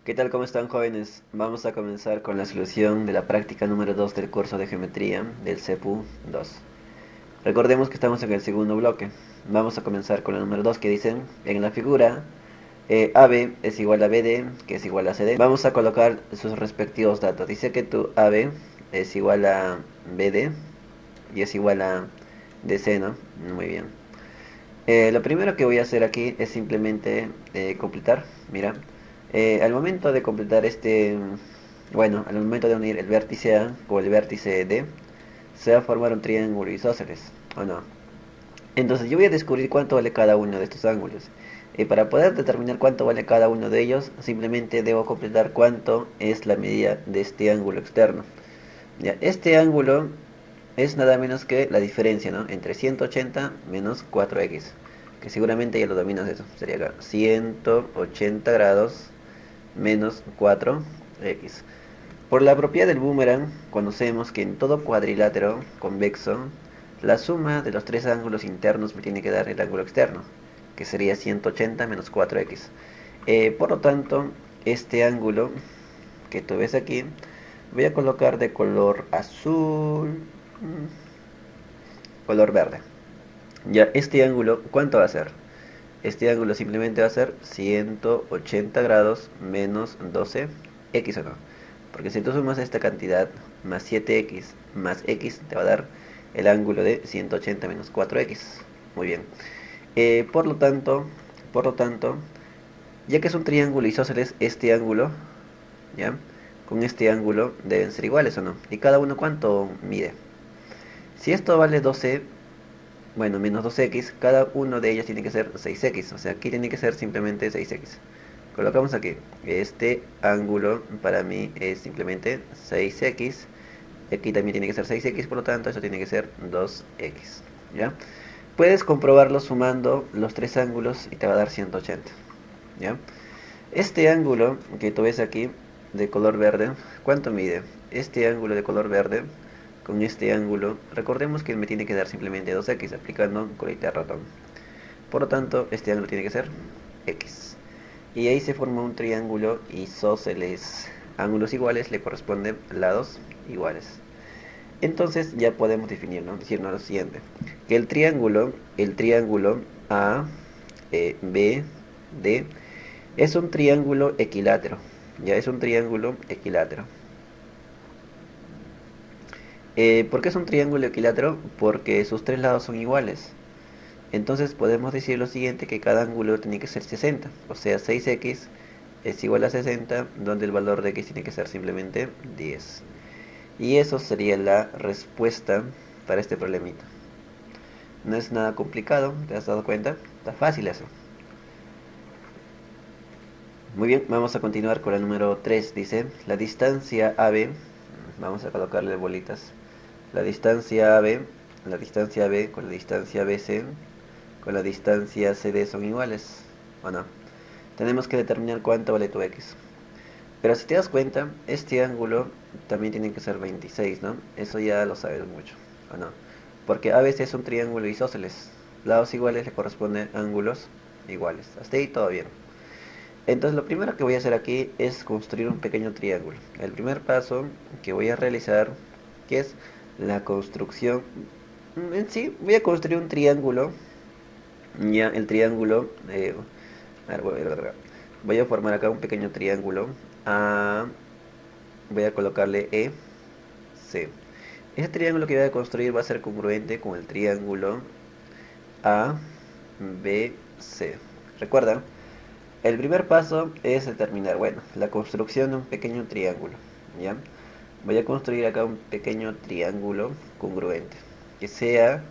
¿Qué tal? ¿Cómo están, jóvenes? Vamos a comenzar con la solución de la práctica número 2 del curso de geometría del CEPU 2. Recordemos que estamos en el segundo bloque. Vamos a comenzar con la número 2 que dice, en la figura AB es igual a BD, que es igual a CD. Vamos a colocar sus respectivos datos. Dice que tu AB es igual a BD y es igual a DC, ¿no? Muy bien. Lo primero que voy a hacer aquí es simplemente completar. Mira, al momento de completar bueno, al momento de unir el vértice A con el vértice D, se va a formar un triángulo isósceles, ¿o no? Entonces yo voy a descubrir cuánto vale cada uno de estos ángulos. Y para poder determinar cuánto vale cada uno de ellos, simplemente debo completar cuánto es la medida de este ángulo externo. Ya, este ángulo es nada menos que la diferencia, ¿no? Entre 180 menos 4x, que seguramente ya lo dominas eso. Sería acá 180 grados menos 4x. Por la propiedad del boomerang, conocemos que en todo cuadrilátero convexo, la suma de los tres ángulos internos me tiene que dar el ángulo externo, que sería 180 menos 4x. Por lo tanto, este ángulo que tú ves aquí, voy a colocar de color azul, color verde. Ya, este ángulo, ¿cuánto va a ser? Este ángulo simplemente va a ser 180 grados menos 12x, ¿o no? Porque si tú sumas esta cantidad más 7x más x, te va a dar el ángulo de 180 menos 4x. Muy bien. Por lo tanto, ya que es un triángulo isósceles, este ángulo, ¿ya? Con este ángulo deben ser iguales, ¿o no? ¿Y cada uno cuánto mide? Si esto vale 12, bueno, menos 2x, cada uno de ellos tiene que ser 6x, o sea, aquí tiene que ser simplemente 6x. Colocamos aquí, este ángulo para mí es simplemente 6x, aquí también tiene que ser 6x, por lo tanto, eso tiene que ser 2x, ¿ya? Puedes comprobarlo sumando los tres ángulos y te va a dar 180, ¿ya? Este ángulo que tú ves aquí, de color verde, ¿cuánto mide? Este ángulo de color verde con este ángulo, recordemos que me tiene que dar simplemente 2x aplicando colita de ratón. Por lo tanto, este ángulo tiene que ser x. Y ahí se forma un triángulo isósceles. Ángulos iguales le corresponden lados iguales. Entonces ya podemos definirlo, decirnos lo siguiente, que el triángulo A, B, D es un triángulo equilátero. Ya es un triángulo equilátero. ¿Por qué es un triángulo equilátero? Porque sus tres lados son iguales. Entonces podemos decir lo siguiente, que cada ángulo tiene que ser 60. O sea, 6x es igual a 60, donde el valor de x tiene que ser simplemente 10. Y eso sería la respuesta para este problemita. No es nada complicado, ¿te has dado cuenta? Está fácil eso. Muy bien, vamos a continuar con la número 3. Dice, la distancia AB, vamos a colocarle bolitas. La distancia AB, la distancia AB con la distancia BC, con la distancia CD son iguales, ¿o no? Tenemos que determinar cuánto vale tu x. Pero si te das cuenta, este ángulo también tiene que ser 26, ¿no? Eso ya lo sabes mucho, ¿o no? Porque a veces es un triángulo isósceles. Lados iguales le corresponden ángulos iguales. Hasta ahí todo bien. Entonces lo primero que voy a hacer aquí es construir un pequeño triángulo. El primer paso que voy a realizar, que es la construcción, en sí, voy a construir un triángulo. Ya el triángulo, a ver, voy a formar acá un pequeño triángulo. A, voy a colocarle E, C. Este triángulo que voy a construir va a ser congruente con el triángulo A, B, C. Recuerda, el primer paso es determinar, bueno, la construcción de un pequeño triángulo, ¿ya? Voy a construir acá un pequeño triángulo congruente, que sea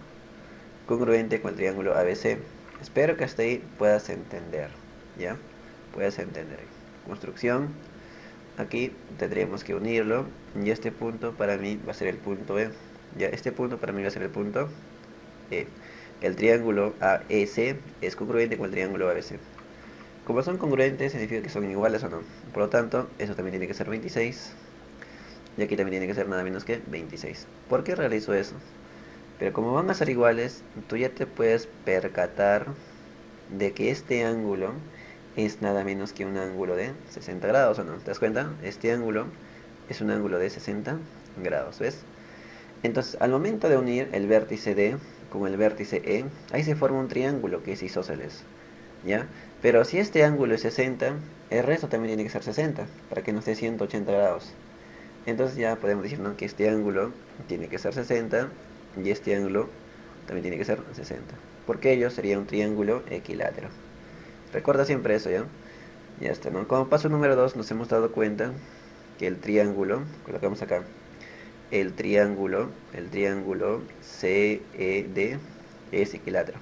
congruente con el triángulo ABC. Espero que hasta ahí puedas entender, ¿ya? Puedas entender. Construcción, aquí tendríamos que unirlo, y este punto para mí va a ser el punto E. Ya, este punto para mí va a ser el punto E. El triángulo AEC es congruente con el triángulo ABC. Como son congruentes, significa que son iguales o no. Por lo tanto, eso también tiene que ser 26. Y aquí también tiene que ser nada menos que 26. ¿Por qué realizo eso? Pero como van a ser iguales, tú ya te puedes percatar de que este ángulo es nada menos que un ángulo de 60 grados, ¿o no? ¿Te das cuenta? Este ángulo es un ángulo de 60 grados, ¿ves? Entonces, al momento de unir el vértice D con el vértice E, ahí se forma un triángulo que es isósceles, ¿ya? Pero si este ángulo es 60, el resto también tiene que ser 60, para que nos dé 180 grados. Entonces ya podemos decir, ¿no?, que este ángulo tiene que ser 60 y este ángulo también tiene que ser 60, porque ello sería un triángulo equilátero. Recuerda siempre eso, ¿ya? Ya está, ¿no? Como paso número 2 nos hemos dado cuenta que el triángulo, colocamos acá, el triángulo CED es equilátero.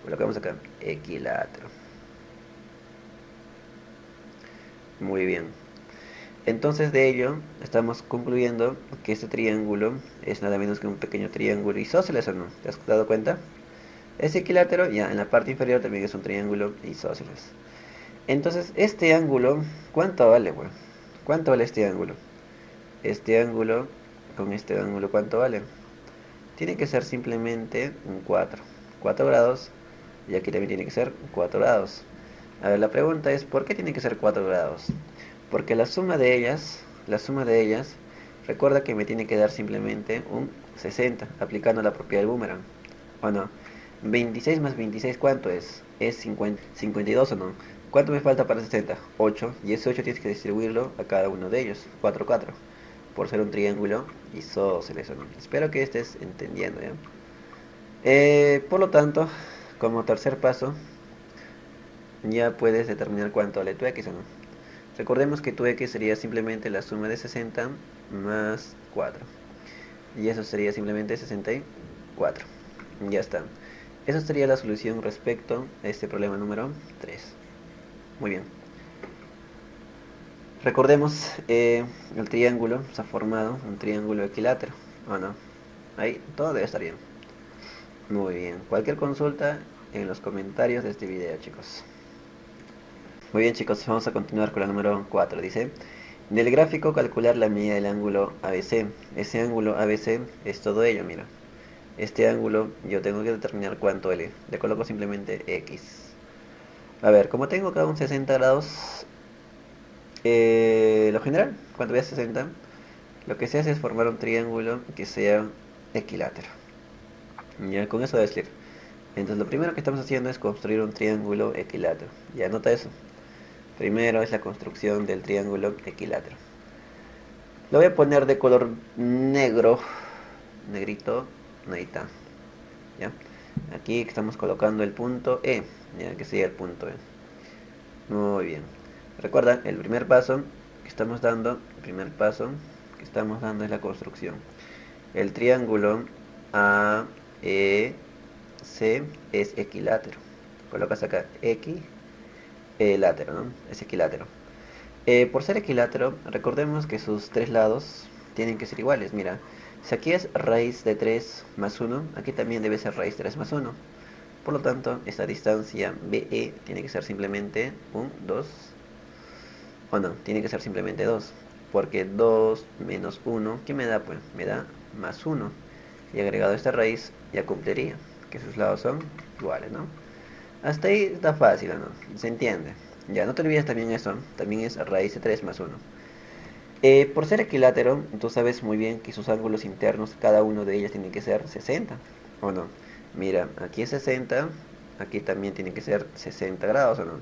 Colocamos acá, equilátero. Muy bien. Entonces de ello estamos concluyendo que este triángulo es nada menos que un pequeño triángulo isósceles, ¿o no? ¿Te has dado cuenta? Es equilátero, ya en la parte inferior también es un triángulo isósceles. Entonces este ángulo, ¿cuánto vale, güey? ¿Cuánto vale este ángulo? Este ángulo con este ángulo, ¿cuánto vale? Tiene que ser simplemente un 4 grados, y aquí también tiene que ser 4 grados. A ver, la pregunta es, ¿por qué tiene que ser 4 grados? Porque la suma de ellas, recuerda que me tiene que dar simplemente un 60, aplicando la propiedad del boomerang, ¿o no? 26 más 26, ¿cuánto es? Es 50, 52, ¿o no? ¿Cuánto me falta para 60? 8, y ese 8 tienes que distribuirlo a cada uno de ellos, 4, 4, por ser un triángulo isósceles, ¿o no? Espero que estés entendiendo, ¿ya? Por lo tanto, como tercer paso, ya puedes determinar cuánto vale tu x, ¿o no? Recordemos que tu x sería simplemente la suma de 60 más 4. Y eso sería simplemente 64. Ya está. Esa sería la solución respecto a este problema número 3. Muy bien. Recordemos, el triángulo se ha formado un triángulo equilátero, ¿o no? Ahí todo debe estar bien. Muy bien. Cualquier consulta en los comentarios de este video, chicos. Muy bien, chicos, vamos a continuar con la número 4. Dice, del gráfico calcular la medida del ángulo ABC. Ese ángulo ABC es todo ello, mira. Este ángulo yo tengo que determinar cuánto L. Le coloco simplemente X. A ver, como tengo acá un 60 grados, lo general, cuando veas 60, lo que se hace es formar un triángulo que sea equilátero. Ya, con eso debe ser. Entonces lo primero que estamos haciendo es construir un triángulo equilátero. Ya nota eso. Primero es la construcción del triángulo equilátero. Lo voy a poner de color negro, negrito, ahí está. ¿Ya? Aquí estamos colocando el punto E, ya que sería el punto E. Muy bien. Recuerda, el primer paso que estamos dando, es la construcción. El triángulo AEC es equilátero. Colocas acá equilátero, ¿no? Es equilátero. Por ser equilátero, recordemos que sus tres lados tienen que ser iguales. Mira, si aquí es raíz de 3 más 1, aquí también debe ser raíz de 3 más 1. Por lo tanto, esta distancia BE tiene que ser simplemente un 2. O no, tiene que ser simplemente 2. Porque 2 menos 1, ¿qué me da? Pues me da más 1. Y agregado a esta raíz, ya cumpliría, que sus lados son iguales, ¿no? Hasta ahí está fácil, ¿no? Se entiende. Ya, no te olvides también eso, también es raíz de 3 más 1. Por ser equilátero, tú sabes muy bien que sus ángulos internos, cada uno de ellos tiene que ser 60, ¿o no? Mira, aquí es 60, aquí también tiene que ser 60 grados, ¿o no?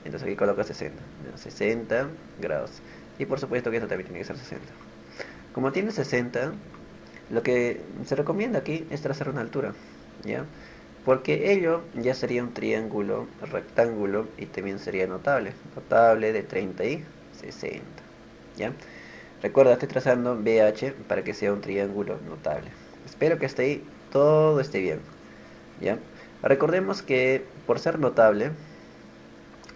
Entonces aquí coloca 60, 60 grados. Y por supuesto que esto también tiene que ser 60. Como tiene 60, lo que se recomienda aquí es trazar una altura, ¿ya? Porque ello ya sería un triángulo rectángulo y también sería notable. Notable de 30 y 60. ¿Ya? Recuerda, estoy trazando BH para que sea un triángulo notable. Espero que hasta ahí todo esté bien. ¿Ya? Recordemos que por ser notable,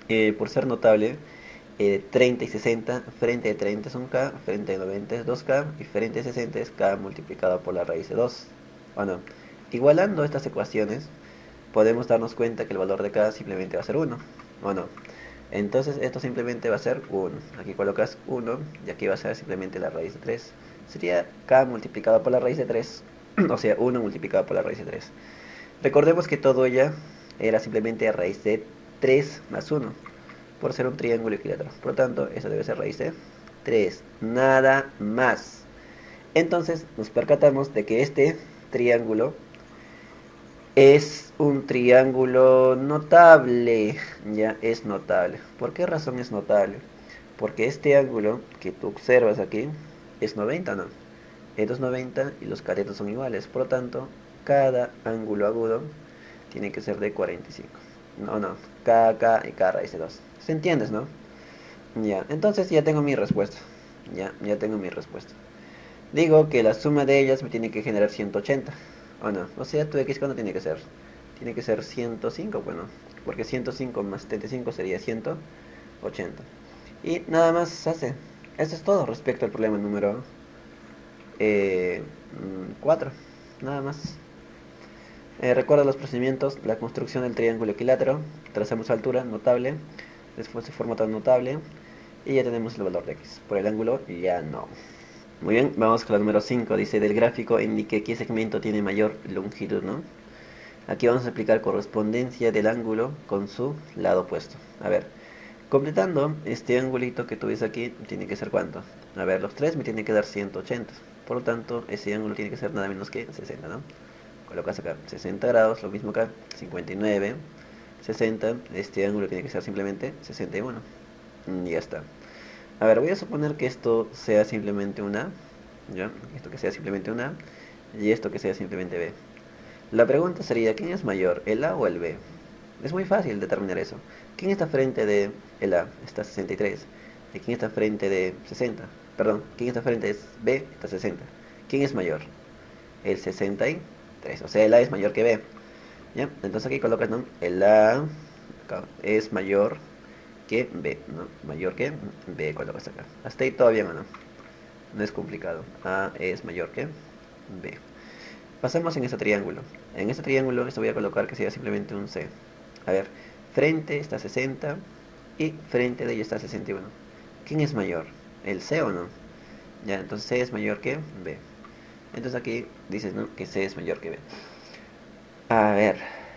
30 y 60, frente de 30 es un K, frente de 90 es 2K y frente de 60 es K multiplicado por la raíz de 2. Bueno, igualando estas ecuaciones, podemos darnos cuenta que el valor de K simplemente va a ser 1. Bueno, entonces esto simplemente va a ser 1. Aquí colocas 1 y aquí va a ser simplemente la raíz de 3. Sería K multiplicado por la raíz de 3, o sea, 1 multiplicado por la raíz de 3. Recordemos que todo ya era simplemente raíz de 3 más 1. por ser un triángulo equilátero. Por lo tanto, eso debe ser raíz de 3, nada más. Entonces nos percatamos de que este triángulo es un triángulo notable, ya es notable. ¿Por qué razón es notable? Porque este ángulo que tú observas aquí es 90, ¿no? Esto es 90 y los catetos son iguales. Por lo tanto, cada ángulo agudo tiene que ser de 45. No, cada y cada raíz de 2. ¿Se entiendes, no? Ya, entonces ya tengo mi respuesta. Ya tengo mi respuesta. Digo que la suma de ellas me tiene que generar 180. ¿O no? O sea, tu x, ¿cuánto tiene que ser? Tiene que ser 105, bueno. Porque 105 más 75 sería 180. Y nada más se hace. Eso es todo respecto al problema número 4. Nada más. Recuerda los procedimientos: la construcción del triángulo equilátero, trazamos altura, notable, después se forma tan notable, y ya tenemos el valor de x. Por el ángulo ya no. Muy bien, vamos con la número 5. Dice, del gráfico indique qué segmento tiene mayor longitud, ¿no? Aquí vamos a aplicar correspondencia del ángulo con su lado opuesto. A ver, completando este angulito que tú ves aquí, tiene que ser ¿cuánto? A ver, los 3 me tienen que dar 180. Por lo tanto, ese ángulo tiene que ser nada menos que 60, ¿no? Colocas acá 60 grados, lo mismo acá, 59, 60. Este ángulo tiene que ser simplemente 61. Y ya está. A ver, voy a suponer que esto sea simplemente una, ¿ya? Esto que sea simplemente una, y esto que sea simplemente B. La pregunta sería, ¿quién es mayor, el A o el B? Es muy fácil determinar eso. ¿Quién está frente de el A? Está 63. ¿Y quién está frente de 60? Perdón, ¿quién está frente de B? Está 60. ¿Quién es mayor? El 63. O sea, el A es mayor que B. ¿Ya? Entonces aquí colocas, ¿no? El A acá, es mayor que B, ¿no? Mayor que B, colocas acá. Hasta ahí todo bien, ¿o no? No es complicado. A es mayor que B. Pasamos en este triángulo. En este triángulo esto voy a colocar que sea simplemente un C. A ver, frente está 60 y frente de ella está 61. ¿Quién es mayor? ¿El C o no? Ya, entonces C es mayor que B. Entonces aquí dices, ¿no? Que C es mayor que B. A ver,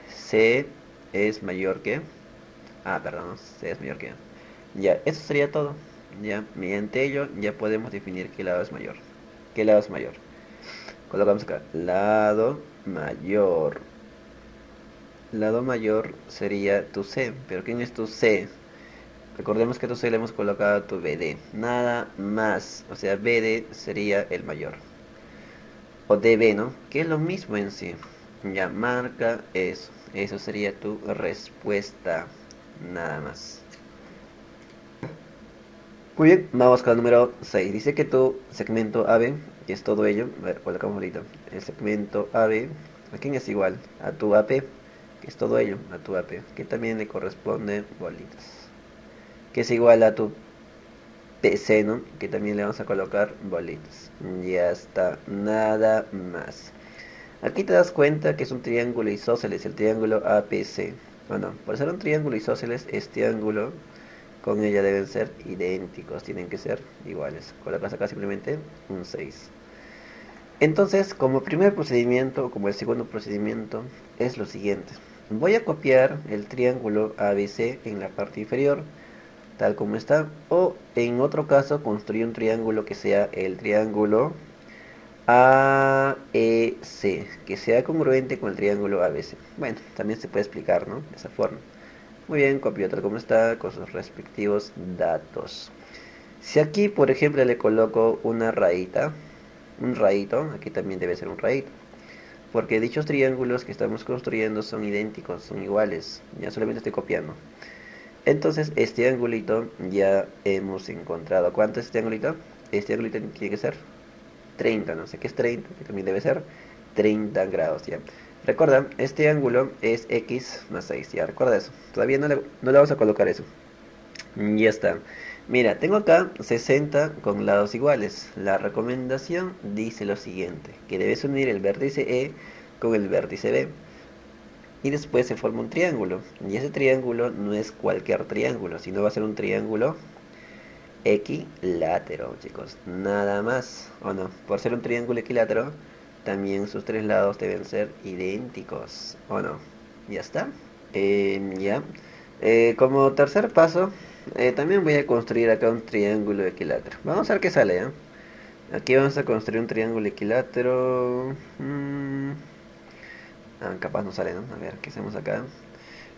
C es mayor que... Ah, perdón, C es mayor que... Ya, eso sería todo. Ya, mediante ello ya podemos definir qué lado es mayor. ¿Qué lado es mayor? Colocamos acá, lado mayor. Lado mayor sería tu C, pero ¿quién es tu C? Recordemos que tu C le hemos colocado a tu BD. Nada más, o sea, BD sería el mayor. O DB, ¿no? Que es lo mismo en sí. Ya, marca eso. Eso sería tu respuesta. Nada más. Muy bien, vamos con el número 6. Dice que tu segmento AB, que es todo ello, a ver, colocamos ahorita. El segmento AB, ¿a quién es igual? A tu AP, que es todo ello, a tu AP, que también le corresponde bolitas. Que es igual a tu PC, ¿no? Que también le vamos a colocar bolitas. Ya está, nada más. Aquí te das cuenta que es un triángulo isósceles, el triángulo APC. Bueno, por ser un triángulo isósceles, este ángulo con ella deben ser idénticos, tienen que ser iguales. Colocas acá simplemente un 6. Entonces, como primer procedimiento, como el segundo procedimiento, es lo siguiente. Voy a copiar el triángulo ABC en la parte inferior, tal como está, o en otro caso, construir un triángulo que sea el triángulo AEC, que sea congruente con el triángulo ABC. Bueno, también se puede explicar, ¿no? De esa forma. Muy bien, copio tal como está, con sus respectivos datos. Si aquí, por ejemplo, le coloco una rayita, un rayito, aquí también debe ser un rayito. Porque dichos triángulos que estamos construyendo son idénticos, son iguales. Ya solamente estoy copiando. Entonces, este angulito ya hemos encontrado. ¿Cuánto es este angulito? Este angulito tiene que ser 30, no sé qué es 30, que también debe ser 30 grados, ya. Recuerda, este ángulo es x más 6, ya, recuerda eso. Todavía no le vamos a colocar eso. Ya está. Mira, tengo acá 60 con lados iguales. La recomendación dice lo siguiente, que debes unir el vértice E con el vértice B. Y después se forma un triángulo. Y ese triángulo no es cualquier triángulo, sino va a ser un triángulo equilátero, chicos. Nada más, ¿o no? Por ser un triángulo equilátero, también sus tres lados deben ser idénticos, ¿o no? ¿Ya está? Ya. Como tercer paso, También voy a construir acá un triángulo equilátero. Vamos a ver qué sale, ¿eh? Aquí vamos a construir un triángulo equilátero. Capaz no sale, ¿no? A ver, ¿qué hacemos acá?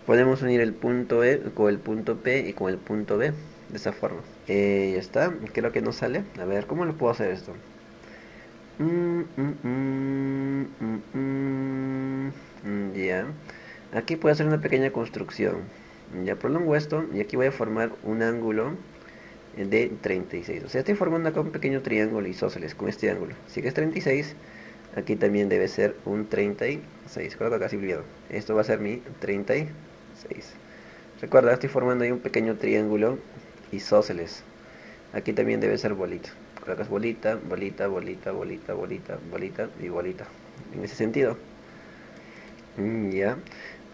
Podemos unir el punto E con el punto P y con el punto B. De esa forma. Ya está. Creo que no sale. A ver, ¿cómo lo puedo hacer esto? Ya. Aquí puedo hacer una pequeña construcción. Ya prolongo esto y aquí voy a formar un ángulo de 36. O sea, estoy formando acá un pequeño triángulo isósceles con este ángulo. Si que es 36, aquí también debe ser un 36. Coloco acá así olvidado. Esto va a ser mi 36. Recuerda, estoy formando ahí un pequeño triángulo isósceles. Aquí también debe ser bolita. Colocas bolita, bolita, bolita, bolita, bolita, bolita y bolita. En ese sentido. Ya.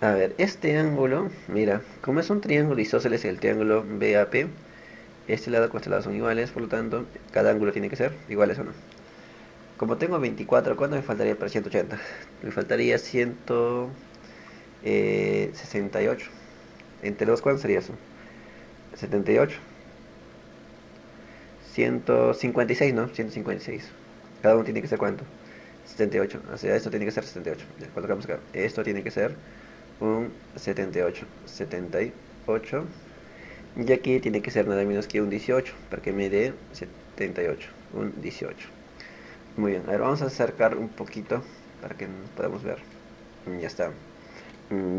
A ver, este ángulo, mira, como es un triángulo isósceles, el triángulo BAP, este lado con este lado son iguales, por lo tanto, cada ángulo tiene que ser iguales o no. Como tengo 24, ¿cuánto me faltaría para 180? Me faltaría 168. Entre los, ¿cuánto sería eso? 78. 156, ¿no? 156. Cada uno tiene que ser ¿cuánto? 78. O sea, esto tiene que ser 78. Ya, colocamos acá. Esto tiene que ser un 78. 78. Y aquí tiene que ser nada menos que un 18. Para que me dé 78. Un 18. Muy bien. A ver, vamos a acercar un poquito para que podamos ver. Ya está.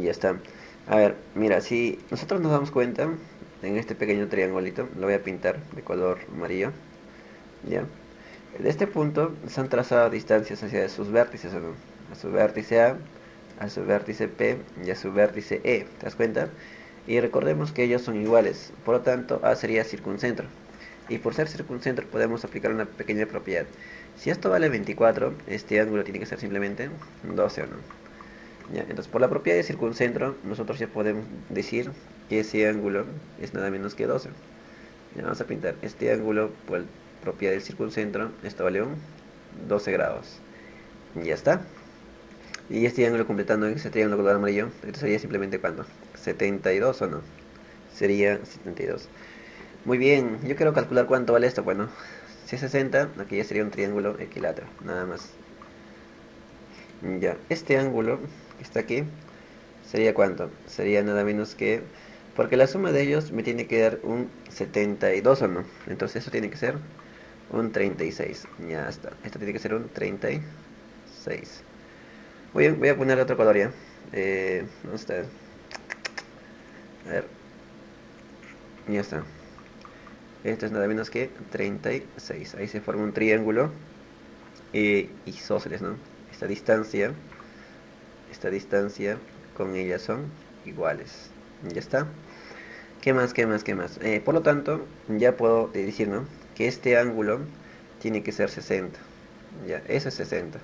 Ya está. A ver, mira, si nosotros nos damos cuenta, en este pequeño triangulito, lo voy a pintar de color amarillo. ¿Ya? De este punto se han trazado distancias hacia sus vértices, ¿o no? A su vértice a su vértice P y a su vértice E, ¿te das cuenta? Y recordemos que ellos son iguales, por lo tanto A sería circuncentro. Y por ser circuncentro podemos aplicar una pequeña propiedad. Si esto vale 24, este ángulo tiene que ser simplemente 12, ¿o no? Ya, entonces por la propiedad de circuncentro, nosotros ya podemos decir que ese ángulo es nada menos que 12. Ya vamos a pintar este ángulo por la propiedad del circuncentro. Esto vale un 12 grados. Ya está. Y este ángulo completando ese triángulo color amarillo, esto sería simplemente ¿cuánto? 72 o no. Sería 72. Muy bien, yo quiero calcular cuánto vale esto. Bueno, si es 60, aquí ya sería un triángulo equilátero, nada más. Ya, este ángulo que está aquí sería ¿cuánto? Sería nada menos que... Porque la suma de ellos me tiene que dar un 72 o no. Entonces eso tiene que ser un 36. Ya está. Esto tiene que ser un 36. Voy a poner otro color ya. ¿Dónde está? A ver. Ya está. Esto es nada menos que 36. Ahí se forma un triángulo isósceles, ¿no? Esta distancia con ellas son iguales. Ya está. ¿Qué más? ¿Qué más? ¿Qué más? Por lo tanto, ya puedo decir, ¿no? Que este ángulo tiene que ser 60. Ya, eso es 60.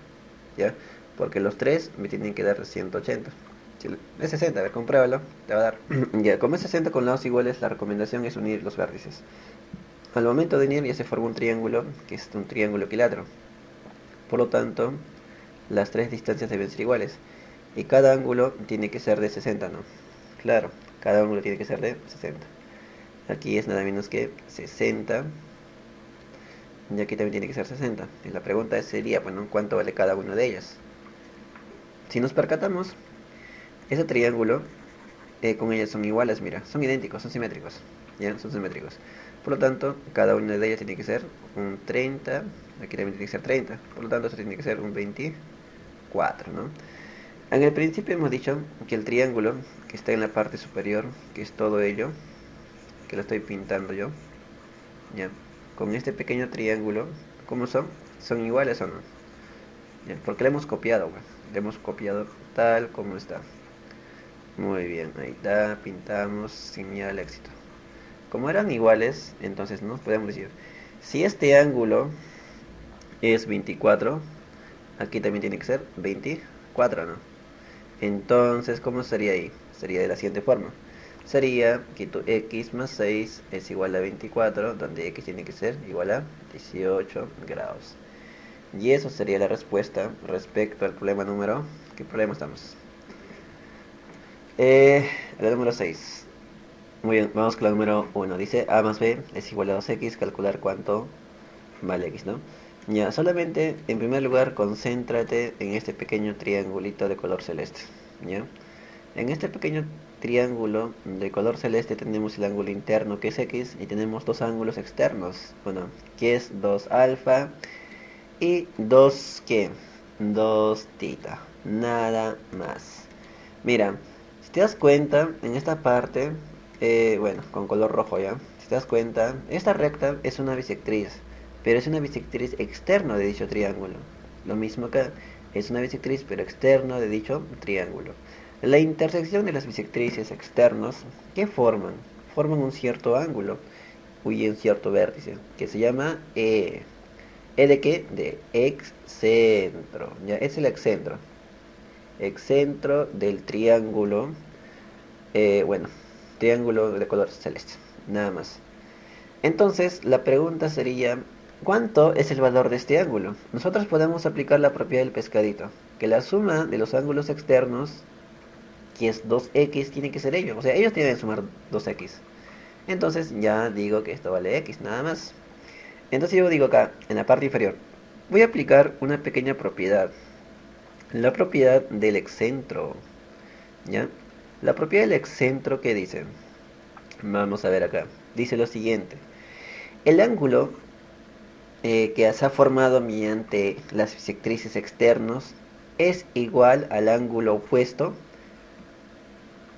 ¿Ya? Porque los tres me tienen que dar 180. Si es 60, a ver, compruébalo. Te va a dar. Ya, como es 60 con lados iguales, la recomendación es unir los vértices. Al momento de unir ya se forma un triángulo, que es un triángulo equilátero. Por lo tanto, las tres distancias deben ser iguales. Y cada ángulo tiene que ser de 60, ¿no? Claro, cada ángulo tiene que ser de 60. Aquí es nada menos que 60. Y aquí también tiene que ser 60. Y la pregunta sería, bueno, ¿cuánto vale cada una de ellas? Si nos percatamos, ese triángulo con ellas son iguales, mira, son idénticos, son simétricos. ¿Ya? Son simétricos. Por lo tanto, cada una de ellas tiene que ser un 30. Aquí también tiene que ser 30. Por lo tanto, eso tiene que ser un 24, ¿no? En el principio hemos dicho que el triángulo que está en la parte superior, que es todo ello, que lo estoy pintando yo, ¿ya? Con este pequeño triángulo, ¿cómo son? ¿Son iguales o no? ¿Ya? Porque le hemos copiado, güey. Le hemos copiado tal como está. Muy bien, ahí está, pintamos, señal éxito. Como eran iguales, entonces nos podemos decir, si este ángulo es 24, aquí también tiene que ser 24, ¿no? Entonces, ¿cómo sería ahí? Sería de la siguiente forma. Sería que tu x más 6 es igual a 24, donde x tiene que ser igual a 18 grados. Y eso sería la respuesta respecto al problema número... ¿Qué problema estamos? El número 6. Muy bien, vamos con la número uno. Dice A más B es igual a 2x, calcular cuánto vale x, ¿no? Ya, solamente en primer lugar concéntrate en este pequeño triangulito de color celeste, ¿ya? En este pequeño triángulo de color celeste tenemos el ángulo interno que es x y tenemos dos ángulos externos, bueno, que es 2 alfa y 2 ¿qué? 2 tita, nada más. Mira, si te das cuenta, en esta parte, bueno, con color rojo ya, si te das cuenta, esta recta es una bisectriz, pero es una bisectriz externa de dicho triángulo. Lo mismo acá, es una bisectriz pero externa de dicho triángulo. La intersección de las bisectrices externos, ¿qué forman? Forman un cierto ángulo y un cierto vértice, que se llama E. ¿E de qué? De excentro. Ya, es el excentro. Excentro del triángulo, bueno, triángulo de color celeste, nada más. Entonces, la pregunta sería, ¿cuánto es el valor de este ángulo? Nosotros podemos aplicar la propiedad del pescadito, que la suma de los ángulos externos, que es 2x, tiene que ser ellos. O sea, ellos tienen que sumar 2x. Entonces, ya digo que esto vale x, nada más. Entonces yo digo acá, en la parte inferior, voy a aplicar una pequeña propiedad. La propiedad del excentro, ¿ya? La propiedad del excentro, ¿qué dice? Vamos a ver acá. Dice lo siguiente. El ángulo que se ha formado mediante las bisectrices externos es igual al ángulo opuesto.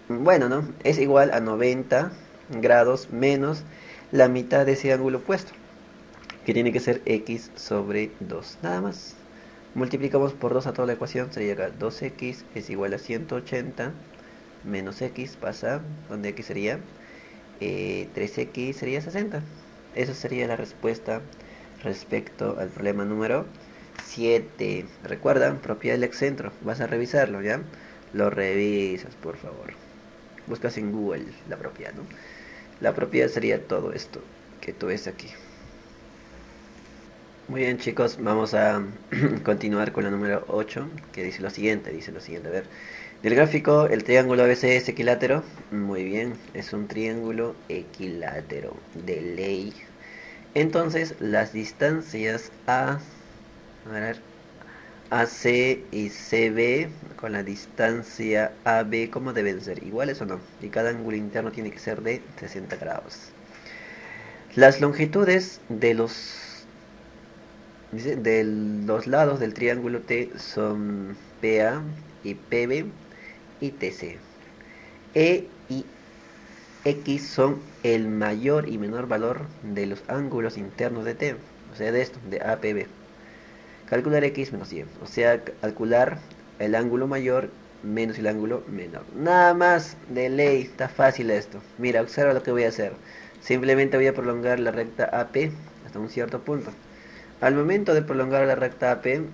Bueno, ¿no? Es igual a 90 grados menos la mitad de ese ángulo opuesto, que tiene que ser x sobre 2. Nada más. Multiplicamos por 2 a toda la ecuación. Sería acá 2x es igual a 180 menos x pasa, donde x sería 3x sería 60. Esa sería la respuesta respecto al problema número 7. Recuerda, propiedad del excentro. Vas a revisarlo, ¿ya? Lo revisas, por favor. Buscas en Google la propiedad, ¿no? La propiedad sería todo esto que tú ves aquí. Muy bien, chicos, vamos a continuar con la número 8, que dice lo siguiente, a ver. Del gráfico, el triángulo ABC es equilátero. Muy bien, es un triángulo equilátero de ley. Entonces, las distancias a ver, AC y CB con la distancia AB, ¿cómo deben ser? ¿Iguales o no? Y cada ángulo interno tiene que ser de 60 grados. Las longitudes de los lados del triángulo T son PA y PB y TC. E y X son el mayor y menor valor de los ángulos internos de T, o sea, de esto, de APB. Calcular X menos Y, o sea, calcular el ángulo mayor menos el ángulo menor. Nada más de ley, está fácil esto. Mira, observa lo que voy a hacer. Simplemente voy a prolongar la recta AP hasta un cierto punto. Al momento de prolongar la recta AP,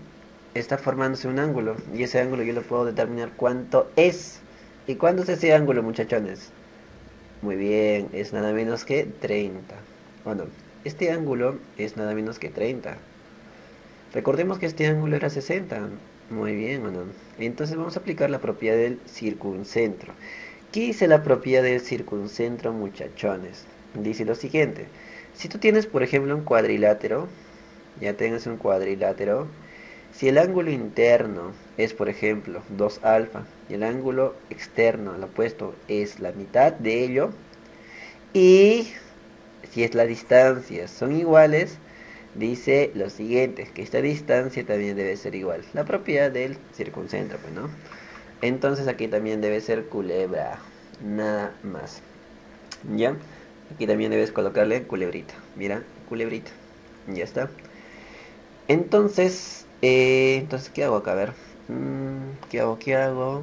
está formándose un ángulo, y ese ángulo yo lo puedo determinar cuánto es. ¿Y cuánto es ese ángulo, muchachones? Muy bien, es nada menos que 30. Bueno, este ángulo es nada menos que 30. Recordemos que este ángulo era 60. Muy bien, bueno. Entonces vamos a aplicar la propiedad del circuncentro. ¿Qué dice la propiedad del circuncentro, muchachones? Dice lo siguiente. Si tú tienes, por ejemplo, un cuadrilátero, ya tengas un cuadrilátero, si el ángulo interno es, por ejemplo, 2 alfa y el ángulo externo, el opuesto, es la mitad de ello, y si es la distancia son iguales, dice lo siguiente, que esta distancia también debe ser igual. La propiedad del circuncentro, pues, ¿no? Entonces aquí también debe ser culebra, nada más. ¿Ya? Aquí también debes colocarle culebrita. Mira, culebrita. Ya está. Entonces, ¿qué hago acá? A ver. ¿Qué hago? ¿Qué hago?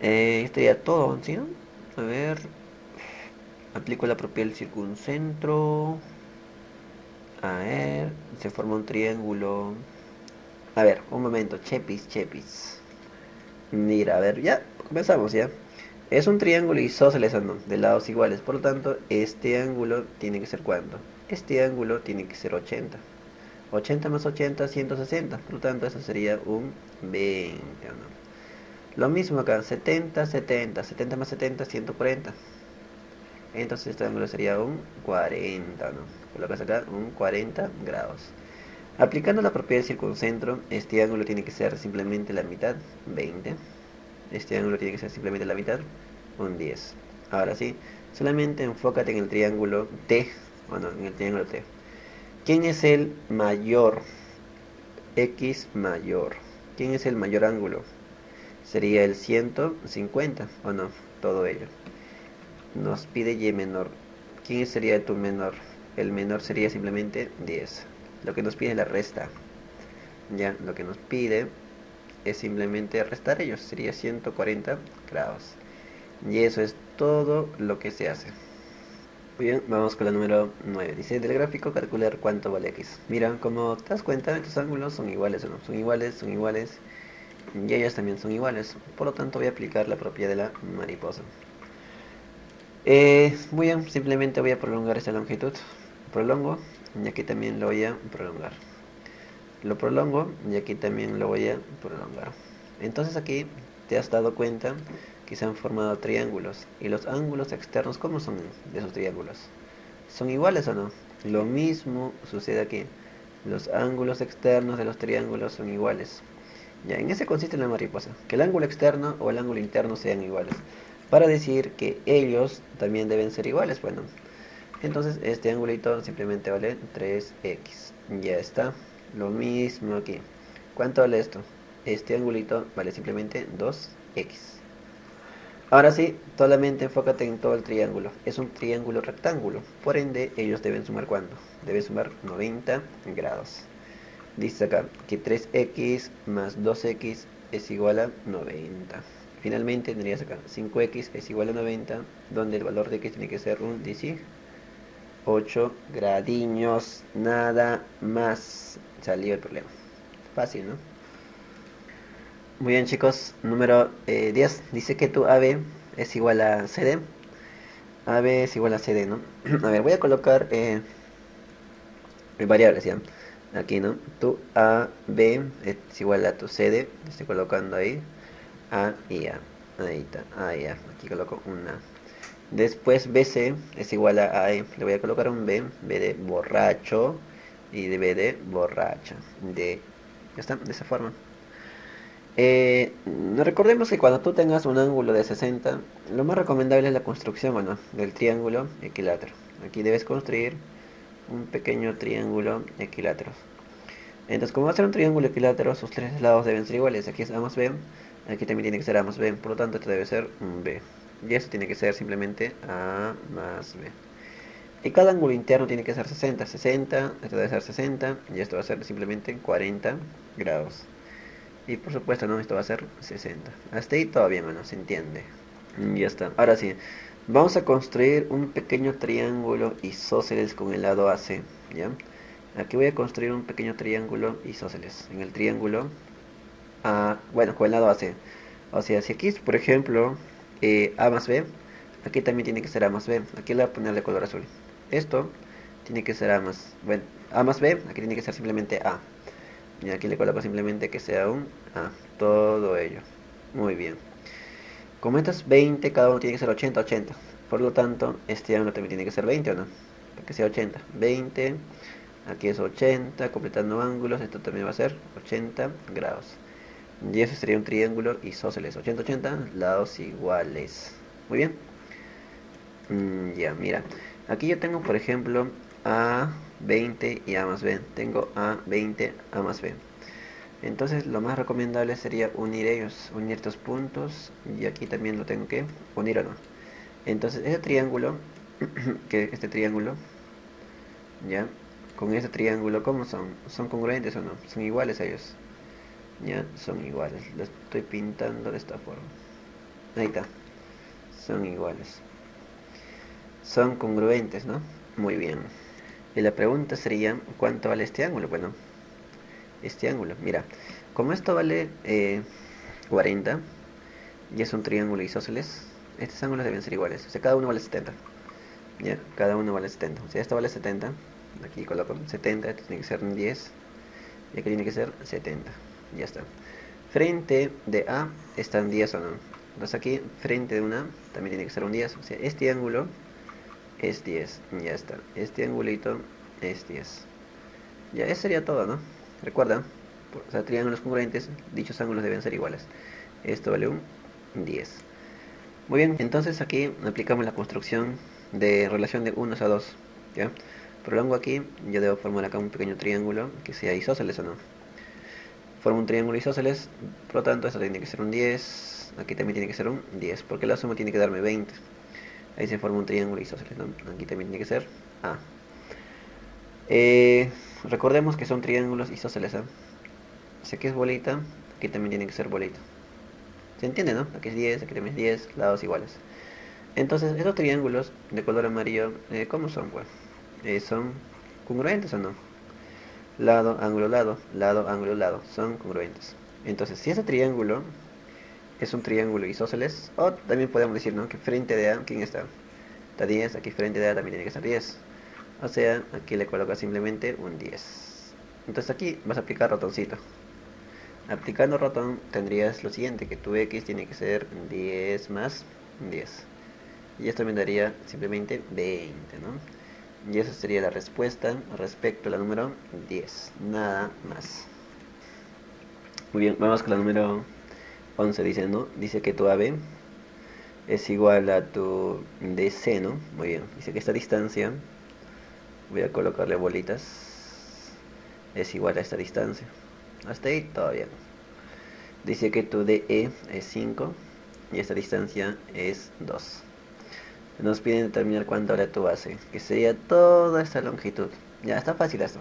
Esto ya todo, ¿sí? ¿No? A ver. Aplico la propiedad del circuncentro. A ver. Se forma un triángulo. A ver, un momento. Chepis, chepis. Mira, a ver, ya. Comenzamos ya. Es un triángulo isósceles de lados iguales. Por lo tanto, este ángulo tiene que ser ¿cuánto? Este ángulo tiene que ser 80. 80 más 80, 160. Por lo tanto, eso sería un 20, ¿o no? Lo mismo acá, 70, 70, 70 más 70, 140. Entonces este ángulo sería un 40, ¿no? Colocas acá un 40 grados. Aplicando la propiedad del circuncentro, este ángulo tiene que ser simplemente la mitad, 20. Este ángulo tiene que ser simplemente la mitad, un 10. Ahora sí, solamente enfócate en el triángulo T, bueno, en el triángulo T. ¿Quién es el mayor? X mayor. ¿Quién es el mayor ángulo? Sería el 150, ¿o no? Todo ello. Nos pide Y menor. ¿Quién sería tu menor? El menor sería simplemente 10. Lo que nos pide es la resta. Ya, lo que nos pide es simplemente restar ellos. Sería 140 grados. Y eso es todo lo que se hace. Muy bien, vamos con la número 9. Dice, del gráfico calcular cuánto vale X. Mira, como te das cuenta, estos ángulos son iguales o no. Son iguales, son iguales. Y ellas también son iguales. Por lo tanto voy a aplicar la propiedad de la mariposa. Muy bien, simplemente voy a prolongar esta longitud. Prolongo, y aquí también lo voy a prolongar. Lo prolongo, y aquí también lo voy a prolongar. Entonces aquí te has dado cuenta que se han formado triángulos. ¿Y los ángulos externos cómo son de esos triángulos? ¿Son iguales o no? Lo mismo sucede aquí. Los ángulos externos de los triángulos son iguales. Ya, en ese consiste la mariposa, que el ángulo externo o el ángulo interno sean iguales, para decir que ellos también deben ser iguales. Bueno, entonces este angulito simplemente vale 3x. Ya está. Lo mismo aquí. ¿Cuánto vale esto? Este angulito vale simplemente 2x. Ahora sí, solamente enfócate en todo el triángulo. Es un triángulo rectángulo. Por ende, ellos deben sumar ¿cuánto? Deben sumar 90 grados. Dice acá que 3x más 2x es igual a 90. Finalmente tendrías acá 5x es igual a 90, donde el valor de x tiene que ser un 18 gradiños, nada más. Salió el problema. Fácil, ¿no? Muy bien, chicos. Número 10. Dice que tu AB es igual a CD. AB es igual a CD, ¿no? A ver, voy a colocar variables, ¿ya? Aquí, ¿no? Tu A, B es igual a tu CD. Estoy colocando ahí A y A. Ahí está, A y A. Aquí coloco una. Después BC es igual a AE. Le voy a colocar un B. B de borracho. Y de B de borracha. Ya está, de esa forma. Recordemos que cuando tú tengas un ángulo de 60, lo más recomendable es la construcción, bueno, del triángulo equilátero. Aquí debes construir un pequeño triángulo equilátero. Entonces, como va a ser un triángulo equilátero, sus tres lados deben ser iguales. Aquí es A más B, aquí también tiene que ser A más B. Por lo tanto, esto debe ser un B. Y esto tiene que ser simplemente A más B. Y cada ángulo interno tiene que ser 60. 60, esto debe ser 60. Y esto va a ser simplemente 40 grados. Y por supuesto, no, esto va a ser 60. Hasta ahí todo bien, bueno, se entiende. Ya está. Ahora sí, vamos a construir un pequeño triángulo isósceles con el lado AC. ¿Ya? Aquí voy a construir un pequeño triángulo isósceles. En el triángulo A, bueno, con el lado AC. O sea, si aquí es, por ejemplo, A más B, aquí también tiene que ser A más B. Aquí le voy a poner de color azul. Esto tiene que ser A más, bueno, A más B, aquí tiene que ser simplemente A. Y aquí le coloco simplemente que sea un A. Todo ello. Muy bien. Como estos 20, cada uno tiene que ser 80, 80. Por lo tanto, este ángulo también tiene que ser 20, ¿o no? Para que sea 80. 20, aquí es 80, completando ángulos, esto también va a ser 80 grados. Y ese sería un triángulo isósceles. 80, 80, lados iguales. Muy bien. Ya, mira. Aquí yo tengo, por ejemplo, A20 y A más B. Tengo A20, A más B. Entonces lo más recomendable sería unir ellos, unir estos puntos, y aquí también lo tengo que unir o no. Entonces este triángulo, que este triángulo, ya, con este triángulo, ¿cómo son? ¿Son congruentes o no? ¿Son iguales a ellos? Ya, son iguales. Lo estoy pintando de esta forma. Ahí está. Son iguales. Son congruentes, ¿no? Muy bien. Y la pregunta sería, ¿cuánto vale este ángulo? Bueno, este ángulo, mira, como esto vale 40 y es un triángulo isósceles, estos ángulos deben ser iguales. O sea, cada uno vale 70. ¿Ya? Cada uno vale 70. O sea, esto vale 70. Aquí coloco 70, esto tiene que ser 10. Y aquí tiene que ser 70. Ya está. Frente de A está en 10 o no. Entonces aquí, frente de una, también tiene que ser un 10. O sea, este ángulo es 10. Ya está. Este angulito es 10. Ya, eso sería todo, ¿no? Recuerda, o sea, triángulos congruentes, dichos ángulos deben ser iguales. Esto vale un 10. Muy bien, entonces aquí aplicamos la construcción de relación de unos a 2. ¿Ya? Prolongo aquí, yo debo formar acá un pequeño triángulo que sea isósceles o no. Formo un triángulo isósceles, por lo tanto esto tiene que ser un 10. Aquí también tiene que ser un 10, porque la suma tiene que darme 20. Ahí se forma un triángulo isósceles, ¿no? Aquí también tiene que ser A. Recordemos que son triángulos isósceles, ¿eh? Si aquí es bolita, aquí también tiene que ser bolita. ¿Se entiende, no? Aquí es 10, aquí también es 10, lados iguales. Entonces, estos triángulos de color amarillo, ¿cómo son, pues? ¿Son congruentes o no? Lado, ángulo, lado, lado, ángulo, lado. Son congruentes. Entonces, si ese triángulo es un triángulo isósceles, o también podemos decir, ¿no? Que frente de A, ¿quién está? Está 10, aquí frente de A también tiene que estar 10. O sea, aquí le colocas simplemente un 10. Entonces aquí vas a aplicar ratoncito. Aplicando ratón tendrías lo siguiente, que tu x tiene que ser 10 más 10. Y esto me daría simplemente 20, ¿no? Y esa sería la respuesta respecto a la número 10. Nada más. Muy bien, vamos con la número 11. Dice, ¿no? Dice que tu AB es igual a tu DC, ¿no? Muy bien. Dice que esta distancia, voy a colocarle bolitas, es igual a esta distancia. Hasta ahí todo bien. Dice que tu DE es 5 y esta distancia es 2. Nos piden determinar cuánto vale tu base, que sería toda esta longitud. Ya está fácil esto.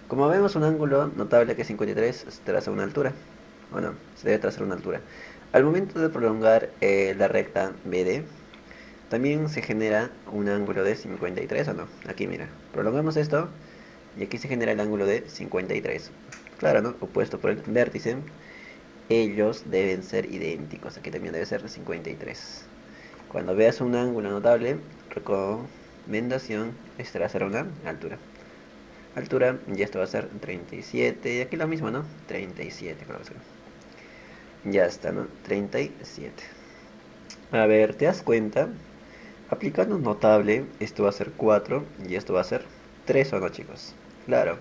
Como vemos un ángulo notable que es 53, se traza una altura. ¿O no? Se debe trazar una altura. Al momento de prolongar la recta BD, también se genera un ángulo de 53, ¿o no? Aquí mira, prolongamos esto y aquí se genera el ángulo de 53. Claro, ¿no? Opuesto por el vértice. Ellos deben ser idénticos. Aquí también debe ser 53. Cuando veas un ángulo notable, recomendación es trazar una altura. Altura, y esto va a ser 37. Y aquí lo mismo, ¿no? 37, creo que ya está, ¿no? 37. A ver, ¿te das cuenta? Aplicando un notable, esto va a ser 4 y esto va a ser 3, ¿o no, chicos? Claro.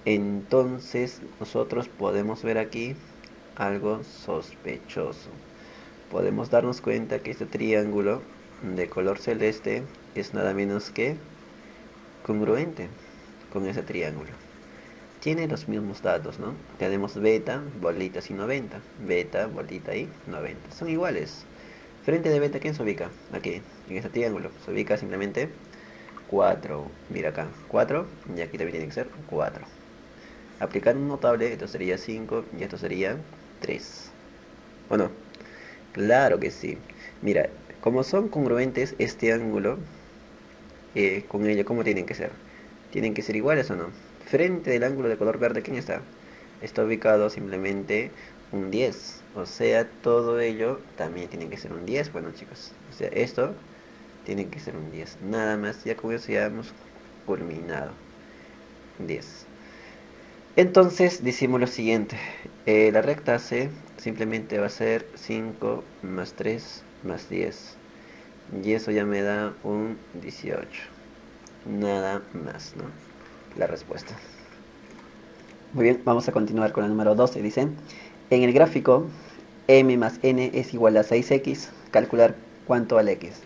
Entonces, nosotros podemos ver aquí algo sospechoso. Podemos darnos cuenta que este triángulo de color celeste es nada menos que congruente con ese triángulo. Tiene los mismos datos, ¿no? Tenemos beta, bolitas y 90. Beta, bolita y 90. Son iguales. Frente de beta, ¿quién se ubica? Aquí, en este triángulo. Se ubica simplemente 4. Mira acá, 4. Y aquí también tiene que ser 4. Aplicando un notable, esto sería 5 y esto sería 3. ¿O no? Claro que sí. Mira, como son congruentes este ángulo con ello, ¿cómo tienen que ser? ¿Tienen que ser iguales o no? Frente del ángulo de color verde, ¿quién está? Está ubicado simplemente un 10. O sea, todo ello también tiene que ser un 10. Bueno, chicos, o sea, esto tiene que ser un 10. Nada más, ya con eso ya hemos culminado. 10. Entonces decimos lo siguiente, la recta C simplemente va a ser 5 más 3 más 10 y eso ya me da un 18, nada más, ¿no? La respuesta. Muy bien, vamos a continuar con el número 12, dice, en el gráfico m más n es igual a 6x, calcular cuánto vale x.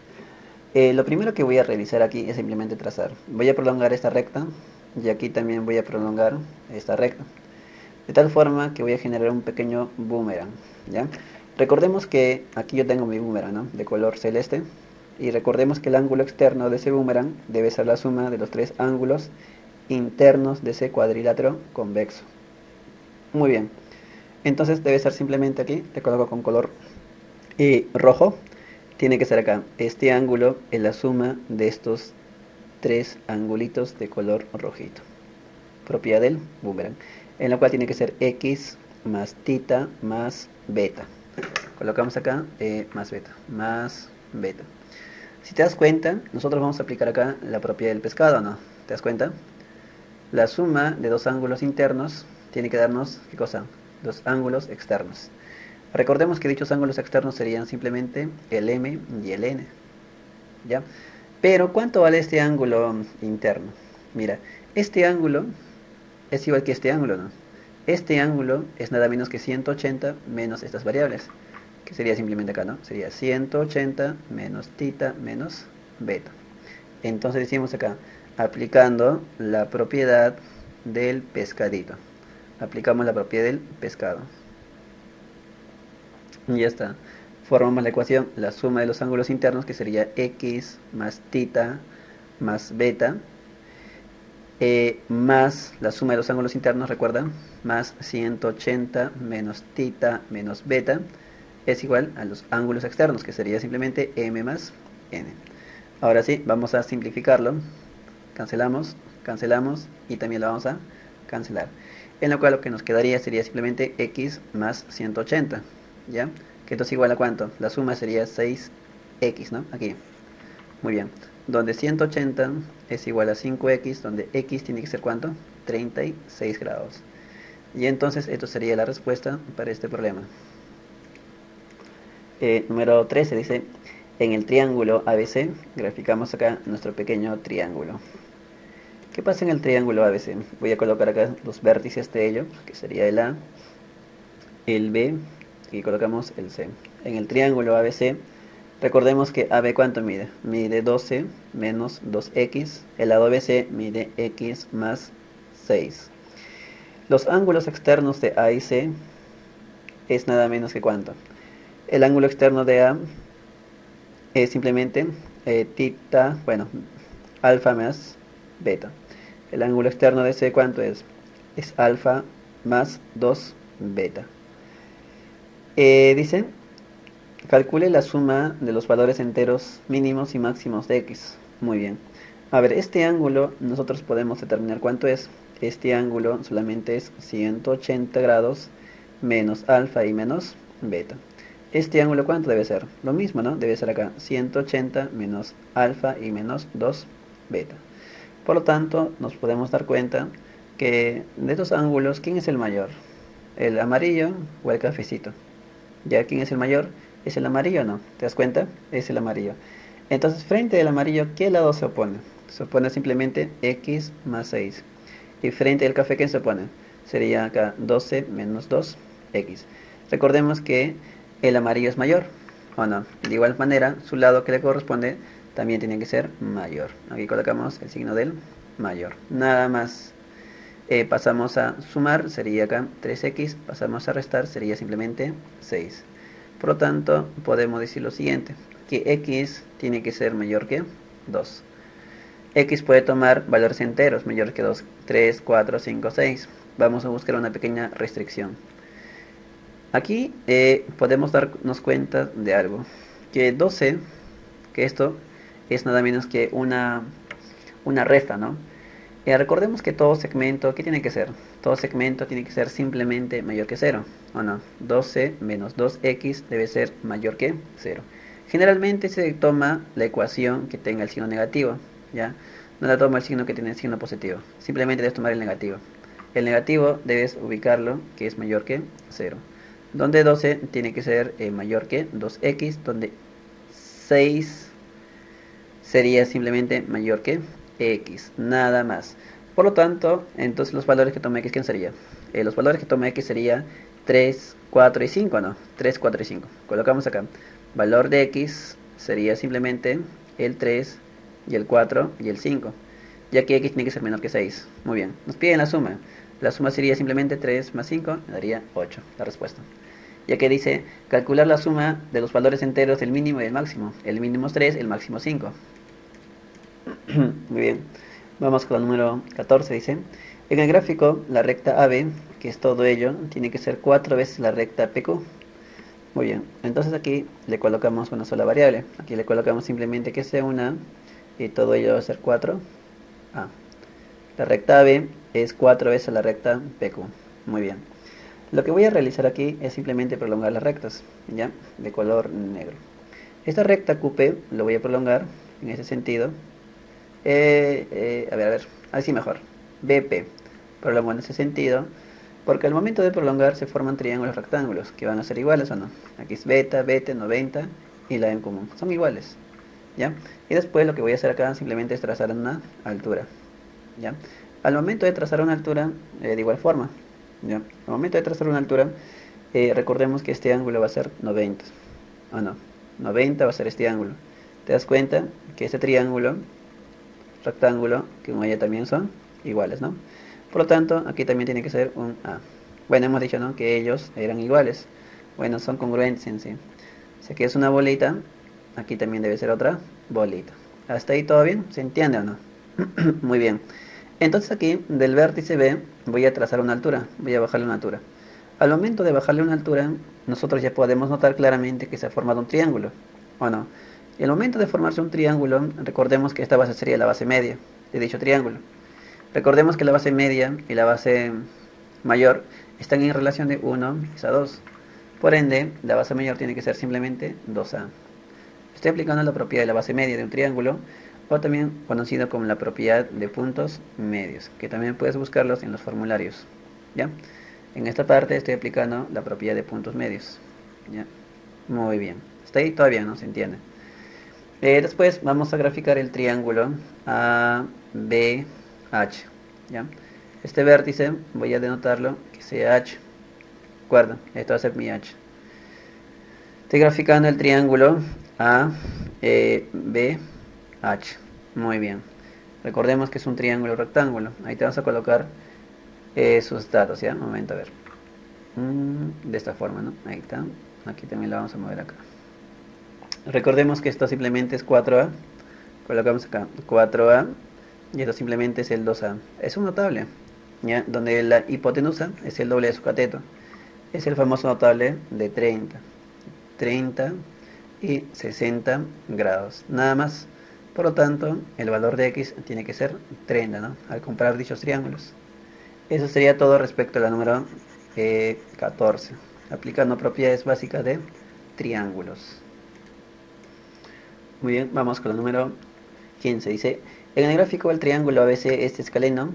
Lo primero que voy a realizar aquí es simplemente trazar. Voy a prolongar esta recta y aquí también voy a prolongar esta recta. De tal forma que voy a generar un pequeño boomerang, ¿ya? Recordemos que aquí yo tengo mi boomerang, ¿no? De color celeste. Y recordemos que el ángulo externo de ese boomerang debe ser la suma de los tres ángulos internos de ese cuadrilátero convexo. Muy bien. Entonces debe ser simplemente aquí, te coloco con color rojo. Tiene que ser acá. Este ángulo es la suma de estos tres angulitos de color rojito. Propiedad del boomerang. En la cual tiene que ser x más tita más beta. Colocamos acá más beta. Más beta. Si te das cuenta, nosotros vamos a aplicar acá la propiedad del pescado, ¿no? ¿Te das cuenta? La suma de dos ángulos internos tiene que darnos, ¿qué cosa? los ángulos externos. Recordemos que dichos ángulos externos serían simplemente el M y el N, ¿ya? Pero, ¿cuánto vale este ángulo interno? Mira, este ángulo es igual que este ángulo, ¿no? Este ángulo es nada menos que 180 menos estas variables, que sería simplemente acá, ¿no? Sería 180 menos tita menos beta. Entonces decimos acá, aplicando la propiedad del pescadito. Aplicamos la propiedad del pescado. Y ya está. Formamos la ecuación, la suma de los ángulos internos, que sería x más tita más beta, más la suma de los ángulos internos, recuerdan, más 180 menos tita menos beta, es igual a los ángulos externos, que sería simplemente m más n. Ahora sí, vamos a simplificarlo. Cancelamos, cancelamos y también lo vamos a cancelar. En lo cual lo que nos quedaría sería simplemente x más 180, ¿ya? Que esto es igual a ¿cuánto? La suma sería 6x, ¿no? Aquí. Muy bien. Donde 180 es igual a 5x, donde x tiene que ser ¿cuánto? 36 grados. Y entonces esto sería la respuesta para este problema. Número 13 dice, en el triángulo ABC, graficamos acá nuestro pequeño triángulo. ¿Qué pasa en el triángulo ABC? Voy a colocar acá los vértices de ello, que sería el A, el B, y colocamos el C. En el triángulo ABC, recordemos que AB ¿cuánto mide? Mide 12 menos 2x, el lado BC mide x más 6. Los ángulos externos de A y C es nada menos que ¿cuánto? El ángulo externo de A es simplemente tita, bueno, alfa más beta. El ángulo externo de C, ¿cuánto es? Es alfa más 2 beta. Dice, calcule la suma de los valores enteros mínimos y máximos de x. Muy bien. A ver, este ángulo nosotros podemos determinar cuánto es. Este ángulo solamente es 180 grados menos alfa y menos beta. Este ángulo ¿cuánto debe ser? Lo mismo, ¿no? Debe ser acá 180 menos alfa y menos 2 beta. Por lo tanto, nos podemos dar cuenta que de estos ángulos, ¿quién es el mayor? ¿El amarillo o el cafecito? ¿Ya quién es el mayor? ¿Es el amarillo o no? ¿Te das cuenta? Es el amarillo. Entonces, frente al amarillo, ¿qué lado se opone? Se opone simplemente x más 6. Y frente al café, ¿qué se opone? Sería acá 12 menos 2x. Recordemos que el amarillo es mayor, ¿o no? De igual manera, su lado que le corresponde también tiene que ser mayor. Aquí colocamos el signo del mayor. Nada más. Pasamos a sumar, sería acá 3x. Pasamos a restar, sería simplemente 6. Por lo tanto, podemos decir lo siguiente, que x tiene que ser mayor que 2. X puede tomar valores enteros mayores que 2, 3, 4, 5, 6. Vamos a buscar una pequeña restricción. Aquí podemos darnos cuenta de algo, que 12, que esto es nada menos que una resta, ¿no? Recordemos que todo segmento, ¿qué tiene que ser? Todo segmento tiene que ser simplemente mayor que 0, ¿o no? 12 menos 2x debe ser mayor que 0. Generalmente se toma la ecuación que tenga el signo negativo, ¿ya? No la toma el signo que tiene el signo positivo. Simplemente debes tomar el negativo. El negativo debes ubicarlo que es mayor que 0. Donde 12 tiene que ser mayor que 2x, donde 6 sería simplemente mayor que x, nada más. Por lo tanto, entonces los valores que toma x, ¿quién sería? Los valores que toma x sería 3, 4 y 5, ¿no? 3, 4 y 5. Colocamos acá. Valor de x sería simplemente el 3 y el 4 y el 5, ya que x tiene que ser menor que 6. Muy bien. Nos piden la suma. La suma sería simplemente 3 más 5, me daría 8, la respuesta. Ya que dice, calcular la suma de los valores enteros del mínimo y del máximo. El mínimo es 3, el máximo 5. Muy bien. Vamos con el número 14, dice. En el gráfico, la recta AB, que es todo ello, tiene que ser 4 veces la recta PQ. Muy bien. Entonces aquí le colocamos una sola variable. Aquí le colocamos simplemente que sea una, y todo ello va a ser 4. La recta AB es 4 veces la recta PQ. Muy bien. Lo que voy a realizar aquí es simplemente prolongar las rectas, ¿ya? De color negro. Esta recta QP lo voy a prolongar en ese sentido. A ver, así mejor. BP, prolongo en ese sentido. Porque al momento de prolongar se forman triángulos rectángulos, que van a ser iguales o no. Aquí es beta, beta, 90 y la en común. Son iguales, ¿ya? Y después lo que voy a hacer acá simplemente es trazar una altura, ¿ya? Al momento de trazar una altura, de igual forma, ¿ya? Al momento de trazar una altura, recordemos que este ángulo va a ser 90, ¿o no? 90 va a ser este ángulo. ¿Te das cuenta que este triángulo rectángulo que con ella también son iguales, ¿no? Por lo tanto, aquí también tiene que ser un A. Bueno, hemos dicho, ¿no?, que ellos eran iguales. Bueno, son congruentes en sí. Si aquí es una bolita, aquí también debe ser otra bolita. ¿Hasta ahí todo bien? ¿Se entiende o no? Muy bien. Entonces aquí, del vértice B, voy a trazar una altura. Voy a bajarle una altura. Al momento de bajarle una altura, nosotros ya podemos notar claramente que se ha formado un triángulo, ¿o no? Y al momento de formarse un triángulo, recordemos que esta base sería la base media de dicho triángulo. Recordemos que la base media y la base mayor están en relación de 1 a 2. Por ende, la base mayor tiene que ser simplemente 2A. Estoy aplicando la propiedad de la base media de un triángulo, o también conocido como la propiedad de puntos medios, que también puedes buscarlos en los formularios, ¿ya? En esta parte estoy aplicando la propiedad de puntos medios, ¿ya? Muy bien. Hasta ahí todavía no se entiende. Después vamos a graficar el triángulo ABH, ¿ya? Este vértice voy a denotarlo que sea H. Recuerda, esto va a ser mi H. Estoy graficando el triángulo ABH. Muy bien. Recordemos que es un triángulo rectángulo. Ahí te vamos a colocar sus datos, ¿ya? Un momento, a ver. De esta forma, ¿no? Ahí está. Aquí también la vamos a mover acá. Recordemos que esto simplemente es 4A. Colocamos acá 4A. Y esto simplemente es el 2A. Es un notable, ¿ya? Donde la hipotenusa es el doble de su cateto. Es el famoso notable de 30 y 60 grados. Nada más. Por lo tanto, el valor de X tiene que ser 30, ¿no?, al comparar dichos triángulos. Eso sería todo respecto a la número 14. Aplicando propiedades básicas de triángulos. Muy bien, vamos con el número 15. Dice, en el gráfico del triángulo ABC este escaleno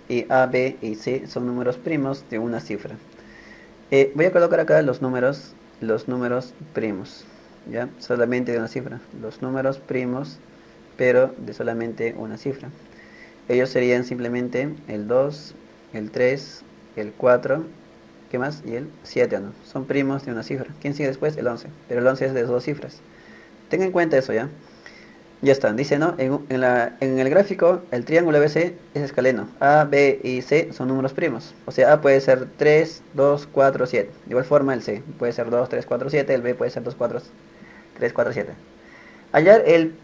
y A, B y C son números primos de una cifra. Voy a colocar acá los números primos, ¿ya? Solamente de una cifra. Los números primos, pero de solamente una cifra. Ellos serían simplemente el 2, el 3, el 4, ¿qué más? Y el 7, ¿no? Son primos de una cifra. ¿Quién sigue después? El 11. Pero el 11 es de dos cifras. Tengan en cuenta eso, ¿ya? Ya está, dice, ¿no? En el gráfico, el triángulo ABC es escaleno. A, B y C son números primos. O sea, A puede ser 3, 2, 4, 7. De igual forma, el C puede ser 2, 3, 4, 7. El B puede ser 2, 4, 3, 4, 7. Hallar el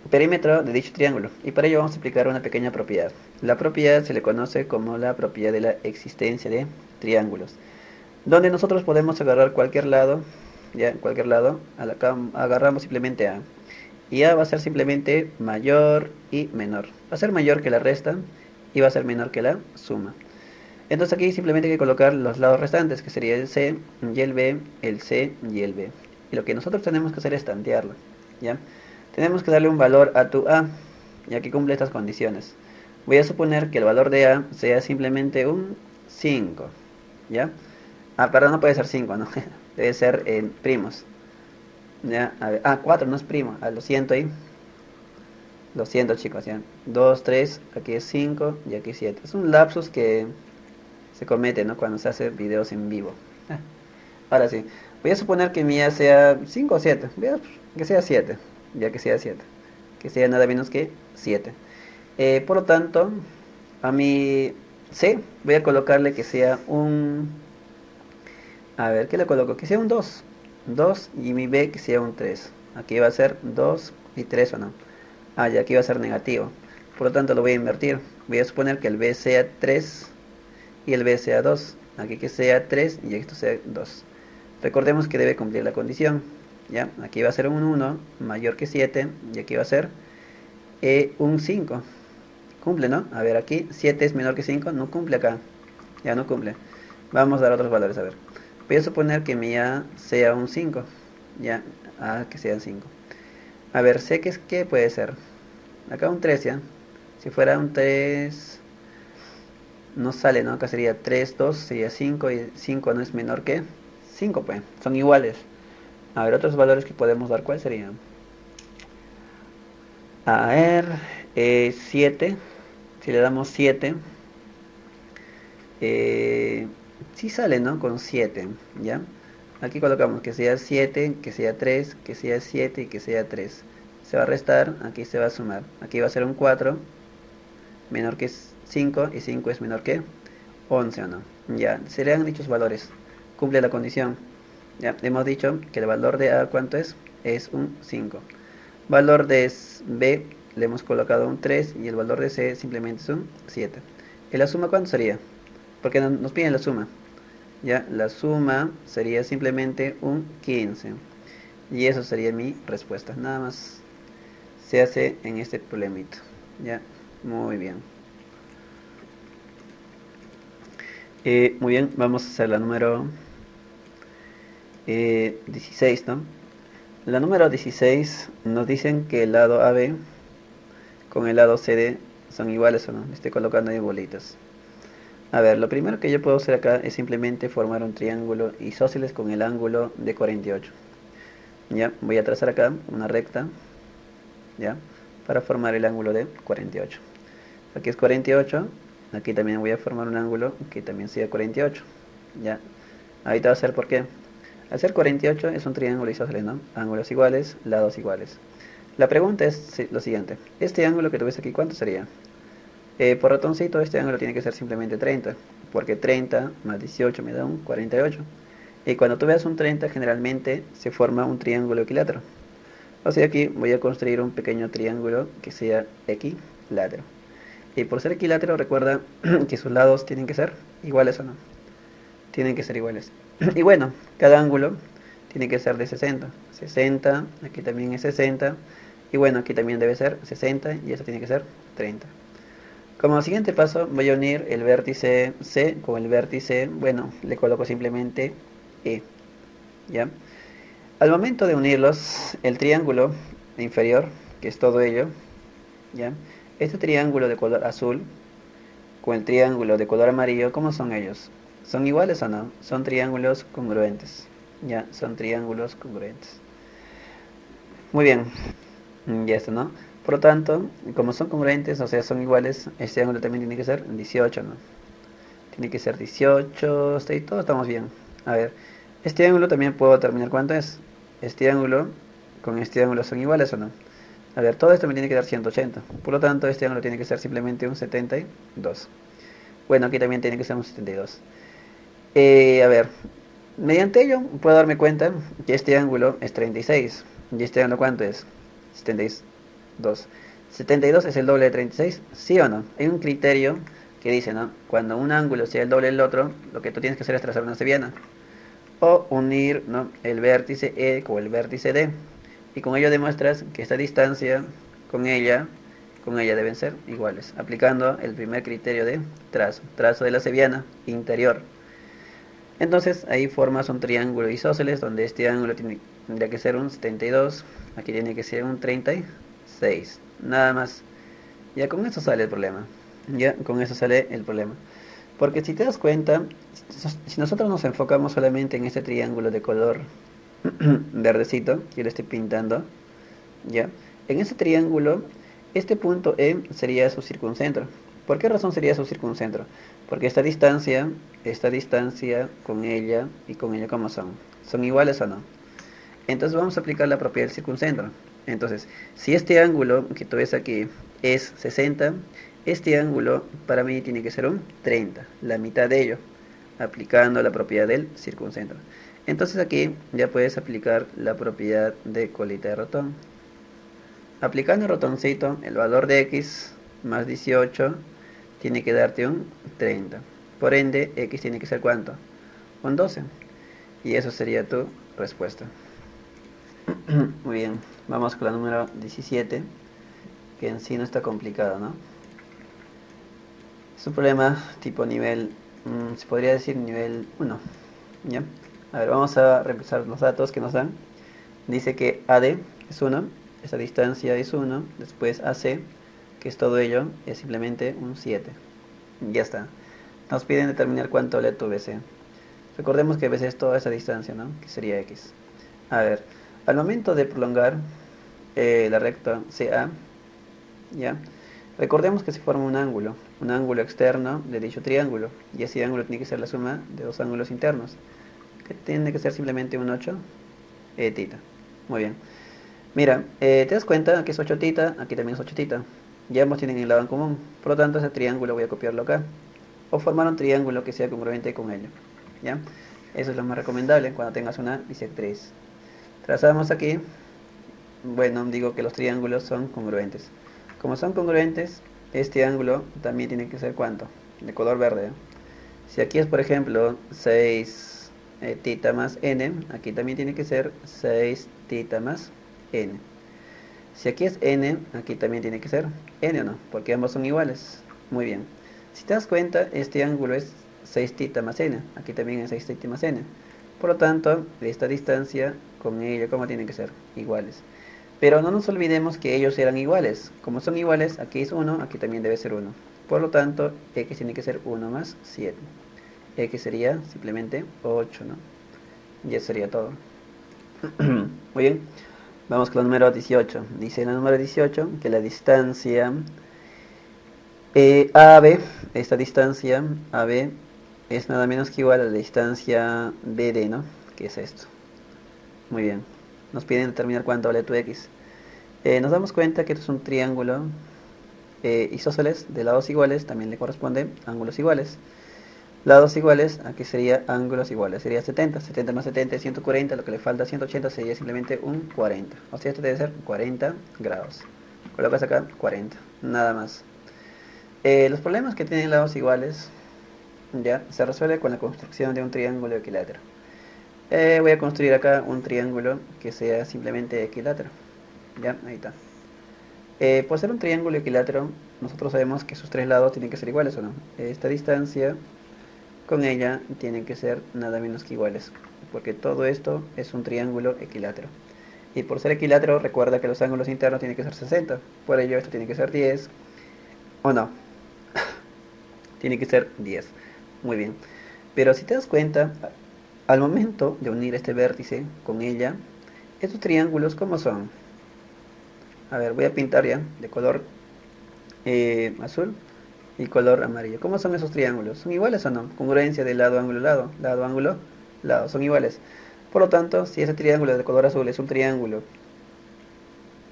perímetro de dicho triángulo. Y para ello vamos a aplicar una pequeña propiedad. La propiedad se le conoce como la propiedad de la existencia de triángulos. Donde nosotros podemos agarrar cualquier lado, ya, cualquier lado, agarramos simplemente A. Y A va a ser simplemente mayor y menor. Va a ser mayor que la resta y va a ser menor que la suma. Entonces aquí simplemente hay que colocar los lados restantes, que sería el C y el B, el C y el B. Y lo que nosotros tenemos que hacer es tantearlo, ¿ya? Tenemos que darle un valor a tu A, ya que cumple estas condiciones. Voy a suponer que el valor de A sea simplemente un 5, ¿ya? Perdón, no puede ser 5, ¿no? Debe ser en primos. Ya, a ver, 4 no es primo, lo siento ahí. Lo siento, chicos, ya. 2, 3, aquí es 5 y aquí 7. Es un lapsus que se comete, ¿no?, cuando se hace videos en vivo. Ahora sí, voy a suponer que mía sea 5 o 7. Voy a que sea 7, ya que sea 7. Que sea nada menos que 7. Por lo tanto, a mi C voy a colocarle que sea un... A ver, ¿qué le coloco? Que sea un 2. 2 y mi B que sea un 3. Aquí va a ser 2 y 3 o no. Y aquí va a ser negativo. Por lo tanto lo voy a invertir. Voy a suponer que el B sea 3 y el B sea 2. Aquí que sea 3 y esto sea 2. Recordemos que debe cumplir la condición, ¿ya? Aquí va a ser un 1 mayor que 7 y aquí va a ser un 5. Cumple, ¿no? A ver, aquí 7 es menor que 5. No cumple acá. Ya no cumple. Vamos a dar otros valores, a ver. Voy a suponer que mi A sea un 5. Ya, A que sea 5. A ver, sé que es que puede ser. Acá un 3, ¿ya? Si fuera un 3... no sale, ¿no? Acá sería 3, 2, sería 5 y 5 no es menor que 5, pues, son iguales. A ver, otros valores que podemos dar, ¿cuál serían? A ver, 7, si le damos 7, eh, sí sale, ¿no? Con 7, ¿ya? Aquí colocamos que sea 7, que sea 3, que sea 7 y que sea 3. Se va a restar, aquí se va a sumar. Aquí va a ser un 4, menor que 5 y 5 es menor que 11 o no. Ya, serían dichos valores. Cumple la condición. Ya, hemos dicho que el valor de A, ¿cuánto es? Es un 5. Valor de B le hemos colocado un 3 y el valor de C simplemente es un 7. ¿Y la suma cuánto sería? Porque nos piden la suma. Ya, la suma sería simplemente un 15. Y eso sería mi respuesta. Nada más se hace en este problemito. Ya, muy bien. Muy bien, vamos a hacer la número 16, ¿no? La número 16 nos dicen que el lado AB con el lado CD son iguales o no. Le estoy colocando ahí bolitas. A ver, lo primero que yo puedo hacer acá es simplemente formar un triángulo isósceles con el ángulo de 48. Ya, voy a trazar acá una recta, ya, para formar el ángulo de 48. Aquí es 48, aquí también voy a formar un ángulo que también sea 48. Ya, ahorita va a ser por qué. Al ser 48 es un triángulo isósceles, ¿no? Ángulos iguales, lados iguales. La pregunta es lo siguiente. Este ángulo que tú ves aquí, ¿cuánto sería? Por ratoncito, este ángulo tiene que ser simplemente 30, porque 30 más 18 me da un 48. Y cuando tú veas un 30, generalmente se forma un triángulo equilátero. O sea, aquí voy a construir un pequeño triángulo que sea equilátero. Y por ser equilátero, recuerda que sus lados tienen que ser iguales o no. Tienen que ser iguales. Y bueno, cada ángulo tiene que ser de 60. 60, aquí también es 60. Y bueno, aquí también debe ser 60 y eso tiene que ser 30. Como siguiente paso voy a unir el vértice C con el vértice, bueno, le coloco simplemente E, ¿ya? Al momento de unirlos, el triángulo inferior, que es todo ello, ¿ya? Este triángulo de color azul con el triángulo de color amarillo, ¿cómo son ellos? ¿Son iguales o no? Son triángulos congruentes, ¿ya? Son triángulos congruentes. Muy bien, ya está, ¿no? Por lo tanto, como son congruentes, o sea, son iguales, este ángulo también tiene que ser 18, ¿no? Tiene que ser 18, hasta ahí todo estamos bien. A ver, este ángulo también puedo determinar cuánto es. Este ángulo con este ángulo son iguales o no. A ver, todo esto me tiene que dar 180. Por lo tanto, este ángulo tiene que ser simplemente un 72. Bueno, aquí también tiene que ser un 72. A ver, mediante ello puedo darme cuenta que este ángulo es 36. ¿Y este ángulo cuánto es? 72. ¿72 es el doble de 36? ¿Sí o no? Hay un criterio que dice, ¿no? Cuando un ángulo sea el doble del otro, lo que tú tienes que hacer es trazar una sevillana. O unir, ¿no?, el vértice E con el vértice D. Y con ello demuestras que esta distancia con ella deben ser iguales. Aplicando el primer criterio de trazo de la sevillana interior. Entonces ahí formas un triángulo isósceles donde este ángulo tendría que ser un 72, aquí tiene que ser un 36, nada más. Ya con eso sale el problema. Ya con eso sale el problema. Porque si te das cuenta, si nosotros nos enfocamos solamente en este triángulo de color verdecito, que yo le estoy pintando, ya, en ese triángulo, este punto E sería su circuncentro. ¿Por qué razón sería su circuncentro? Porque esta distancia con ella y con ella, ¿cómo son? ¿Son iguales o no? Entonces vamos a aplicar la propiedad del circuncentro. Entonces, si este ángulo que tú ves aquí es 60, este ángulo para mí tiene que ser un 30, la mitad de ello, aplicando la propiedad del circuncentro. Entonces aquí ya puedes aplicar la propiedad de colita de ratón. Aplicando el ratoncito, el valor de x más 18 tiene que darte un 30. Por ende, x tiene que ser ¿cuánto? Un 12. Y eso sería tu respuesta. Muy bien, vamos con la número 17, que en sí no está complicado, ¿no? Es un problema tipo nivel, se podría decir nivel 1, ¿ya? A ver, vamos a revisar los datos que nos dan. Dice que AD es 1, esa distancia es 1, después AC, que es todo ello, es simplemente un 7. Ya está. Nos piden determinar cuánto vale tu BC. Recordemos que BC es toda esa distancia, ¿no? Que sería X. A ver, al momento de prolongar la recta CA, ¿ya? Recordemos que se forma un ángulo externo de dicho triángulo, y ese ángulo tiene que ser la suma de dos ángulos internos, que tiene que ser simplemente un 8 tita. Muy bien. Mira, te das cuenta que es 8 tita, aquí también es 8 tita, y ambos tienen el lado en común, por lo tanto ese triángulo voy a copiarlo acá, o formar un triángulo que sea congruente con ello, ¿ya? Eso es lo más recomendable cuando tengas una bisectriz. Trazamos aquí, bueno, digo que los triángulos son congruentes. Como son congruentes, este ángulo también tiene que ser ¿cuánto? De color verde. Si aquí es, por ejemplo, 6 tita más n, aquí también tiene que ser 6 tita más n. Si aquí es n, aquí también tiene que ser n o no, porque ambos son iguales. Muy bien. Si te das cuenta, este ángulo es 6 tita más n, aquí también es 6 tita más n. Por lo tanto, esta distancia con ella, ¿cómo tienen que ser? Iguales. Pero no nos olvidemos que ellos eran iguales. Como son iguales, aquí es 1, aquí también debe ser 1. Por lo tanto, x tiene que ser 1 más 7. X sería simplemente 8, ¿no? Y eso sería todo. Muy bien. Vamos con el número 18. Dice en el número 18 que la distancia AB, esta distancia AB es nada menos que igual a la distancia BD, ¿no? Que es esto. Muy bien. Nos piden determinar cuánto vale tu x. Nos damos cuenta que esto es un triángulo isósceles de lados iguales, también le corresponde ángulos iguales. Lados iguales, aquí sería ángulos iguales, sería 70, 70 más 70 es 140, lo que le falta 180 sería simplemente un 40, o sea, esto debe ser 40 grados. Colocas acá 40, nada más. Los problemas que tienen lados iguales, ya, se resuelve con la construcción de un triángulo equilátero. Voy a construir acá un triángulo que sea simplemente equilátero, ya, ahí está. Por ser un triángulo equilátero, nosotros sabemos que sus tres lados tienen que ser iguales, ¿o no? Esta distancia con ella tienen que ser nada menos que iguales, porque todo esto es un triángulo equilátero. Y por ser equilátero, recuerda que los ángulos internos tienen que ser 60, por ello esto tiene que ser 10, o no, tiene que ser 10. Muy bien. Pero si te das cuenta, al momento de unir este vértice con ella, estos triángulos, ¿cómo son? A ver, voy a pintar ya de color azul y color amarillo. ¿Cómo son esos triángulos? ¿Son iguales o no? Congruencia de lado, ángulo, lado, lado, ángulo, lado, son iguales. Por lo tanto, si ese triángulo de color azul es un triángulo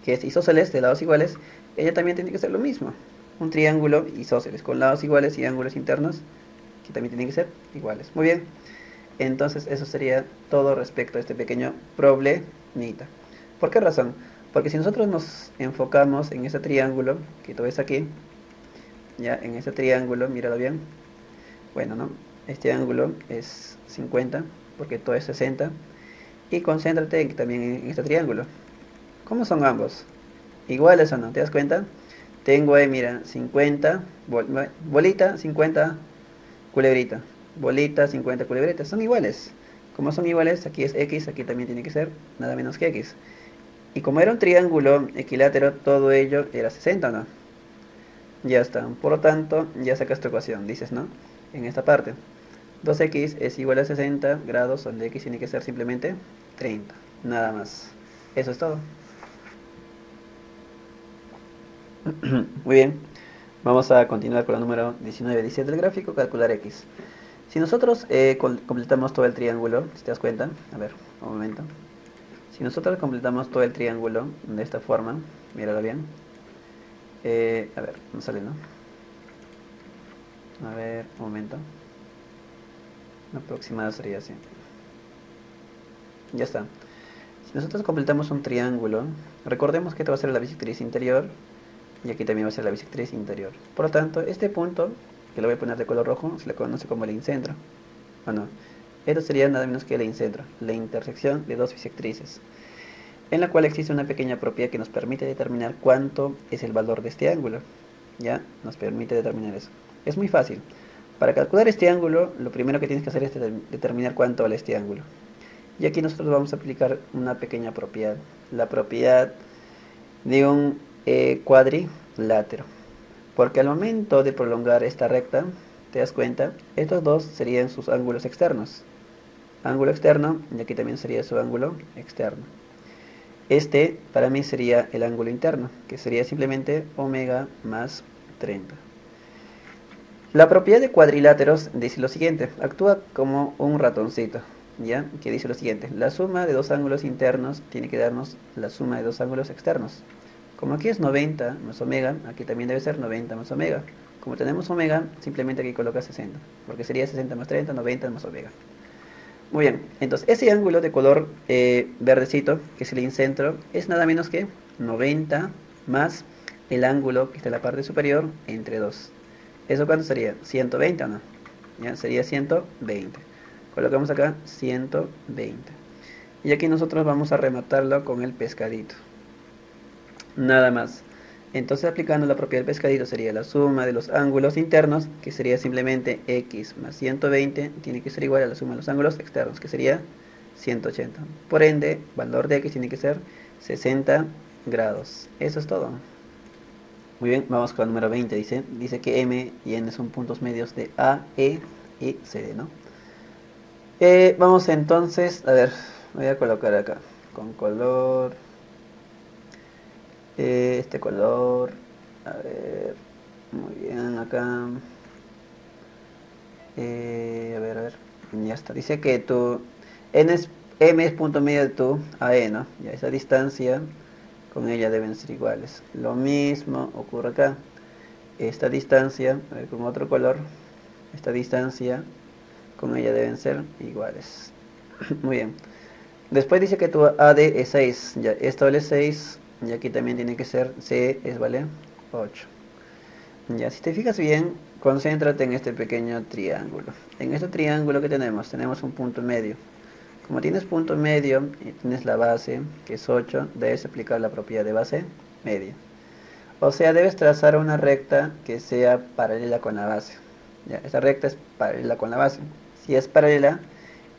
que es isósceles de lados iguales, ella también tiene que ser lo mismo. Un triángulo isósceles con lados iguales y ángulos internos que también tienen que ser iguales. Muy bien. Entonces eso sería todo respecto a este pequeño problemita. ¿Por qué razón? Porque si nosotros nos enfocamos en ese triángulo que tú ves aquí, ya en ese triángulo, míralo bien. Bueno, ¿no? Este ángulo es 50 porque todo es 60. Y concéntrate también en este triángulo. ¿Cómo son ambos? ¿Iguales o no? ¿Te das cuenta? Tengo ahí, mira, 50, bolita, 50, culebrita. Bolita, 50, culebrita. Son iguales. Como son iguales, aquí es X, aquí también tiene que ser nada menos que X. Y como era un triángulo equilátero, todo ello era 60, ¿no? Ya está. Por lo tanto, ya sacas tu ecuación, dices, ¿no? En esta parte. 2x es igual a 60 grados, donde x tiene que ser simplemente 30. Nada más. Eso es todo. Muy bien. Vamos a continuar con el número 19, 17 del gráfico, calcular x. Si nosotros completamos todo el triángulo, si te das cuenta, a ver, un momento. Si nosotros completamos todo el triángulo de esta forma, míralo bien. A ver, no sale, ¿no? A ver, un momento. Aproximado sería así. Ya está. Si nosotros completamos un triángulo, recordemos que esto va a ser la bisectriz interior y aquí también va a ser la bisectriz interior. Por lo tanto, este punto, que lo voy a poner de color rojo, se le conoce como el incentro. ¿O no? Esto sería nada menos que el incentro, la intersección de dos bisectrices, en la cual existe una pequeña propiedad que nos permite determinar cuánto es el valor de este ángulo. ¿Ya? Nos permite determinar eso. Es muy fácil. Para calcular este ángulo, lo primero que tienes que hacer es determinar cuánto vale este ángulo. Y aquí nosotros vamos a aplicar una pequeña propiedad, la propiedad de un cuadrilátero. Porque al momento de prolongar esta recta, ¿Te das cuenta? Estos dos serían sus ángulos externos. Ángulo externo, y aquí también sería su ángulo externo. Este para mí sería el ángulo interno, que sería simplemente omega más 30. La propiedad de cuadriláteros dice lo siguiente, actúa como un ratoncito, ¿ya? Que dice lo siguiente, la suma de dos ángulos internos tiene que darnos la suma de dos ángulos externos. Como aquí es 90 más omega, aquí también debe ser 90 más omega. Como tenemos omega, simplemente aquí coloca 60, porque sería 60 más 30, 90 más omega. Muy bien, entonces ese ángulo de color verdecito, que es el incentro, es nada menos que 90 más el ángulo que está en la parte superior entre 2. ¿Eso cuánto sería? ¿120 o no? ¿Ya? Sería 120. Colocamos acá 120. Y aquí nosotros vamos a rematarlo con el pescadito. Nada más. Entonces aplicando la propiedad del pescadito sería la suma de los ángulos internos, que sería simplemente x más 120, tiene que ser igual a la suma de los ángulos externos, que sería 180. Por ende, valor de x tiene que ser 60 grados. Eso es todo. Muy bien, vamos con el número 20, dice que M y N son puntos medios de A, E y C, ¿no? Vamos entonces, a ver, voy a colocar acá, con color, este color, a ver, muy bien, acá, a ver, ya está, dice que tu M es punto medio de tu AE, ¿no? Ya esa distancia con ella deben ser iguales. Lo mismo ocurre acá. Esta distancia, a ver, con otro color, esta distancia con ella deben ser iguales. Muy bien. Después dice que tu AD es 6. Ya, esto vale 6. Y aquí también tiene que ser C es vale 8. Ya, si te fijas bien, concéntrate en este pequeño triángulo. En este triángulo que tenemos un punto medio. Como tienes punto medio y tienes la base, que es 8, debes aplicar la propiedad de base media. O sea, debes trazar una recta que sea paralela con la base. ¿Ya? Esa recta es paralela con la base. Si es paralela,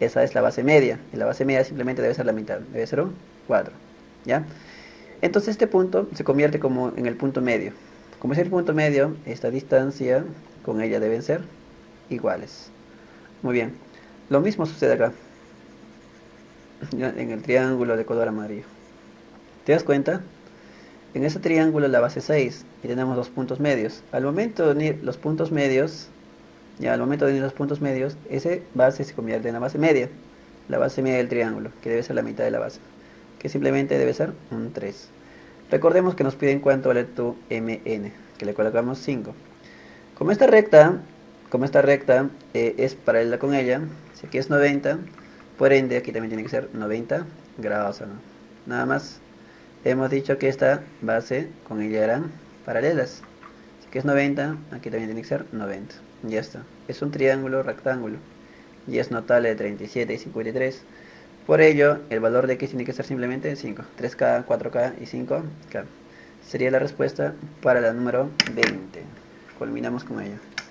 esa es la base media. Y la base media simplemente debe ser la mitad. Debe ser un cuadro. ¿Ya? Entonces este punto se convierte como en el punto medio. Como es el punto medio, esta distancia con ella deben ser iguales. Muy bien. Lo mismo sucede acá. ¿Ya? En el triángulo de color amarillo. ¿Te das cuenta? En este triángulo la base es 6 y tenemos dos puntos medios. Al momento de unir los puntos medios, esa base se convierte en la base media. La base media del triángulo, que debe ser la mitad de la base. Que simplemente debe ser un 3. Recordemos que nos piden cuánto vale tu MN, que le colocamos 5. Como esta recta, es paralela con ella, si aquí es 90, por ende aquí también tiene que ser 90 grados, ¿no? Nada más. Hemos dicho que esta base con ella eran paralelas. Si que es 90, aquí también tiene que ser 90. Ya está. Es un triángulo rectángulo. Y es notable de 37 y 53. Por ello, el valor de x tiene que ser simplemente 5. 3K, 4K y 5K. Sería la respuesta para la número 20. Culminamos con ello.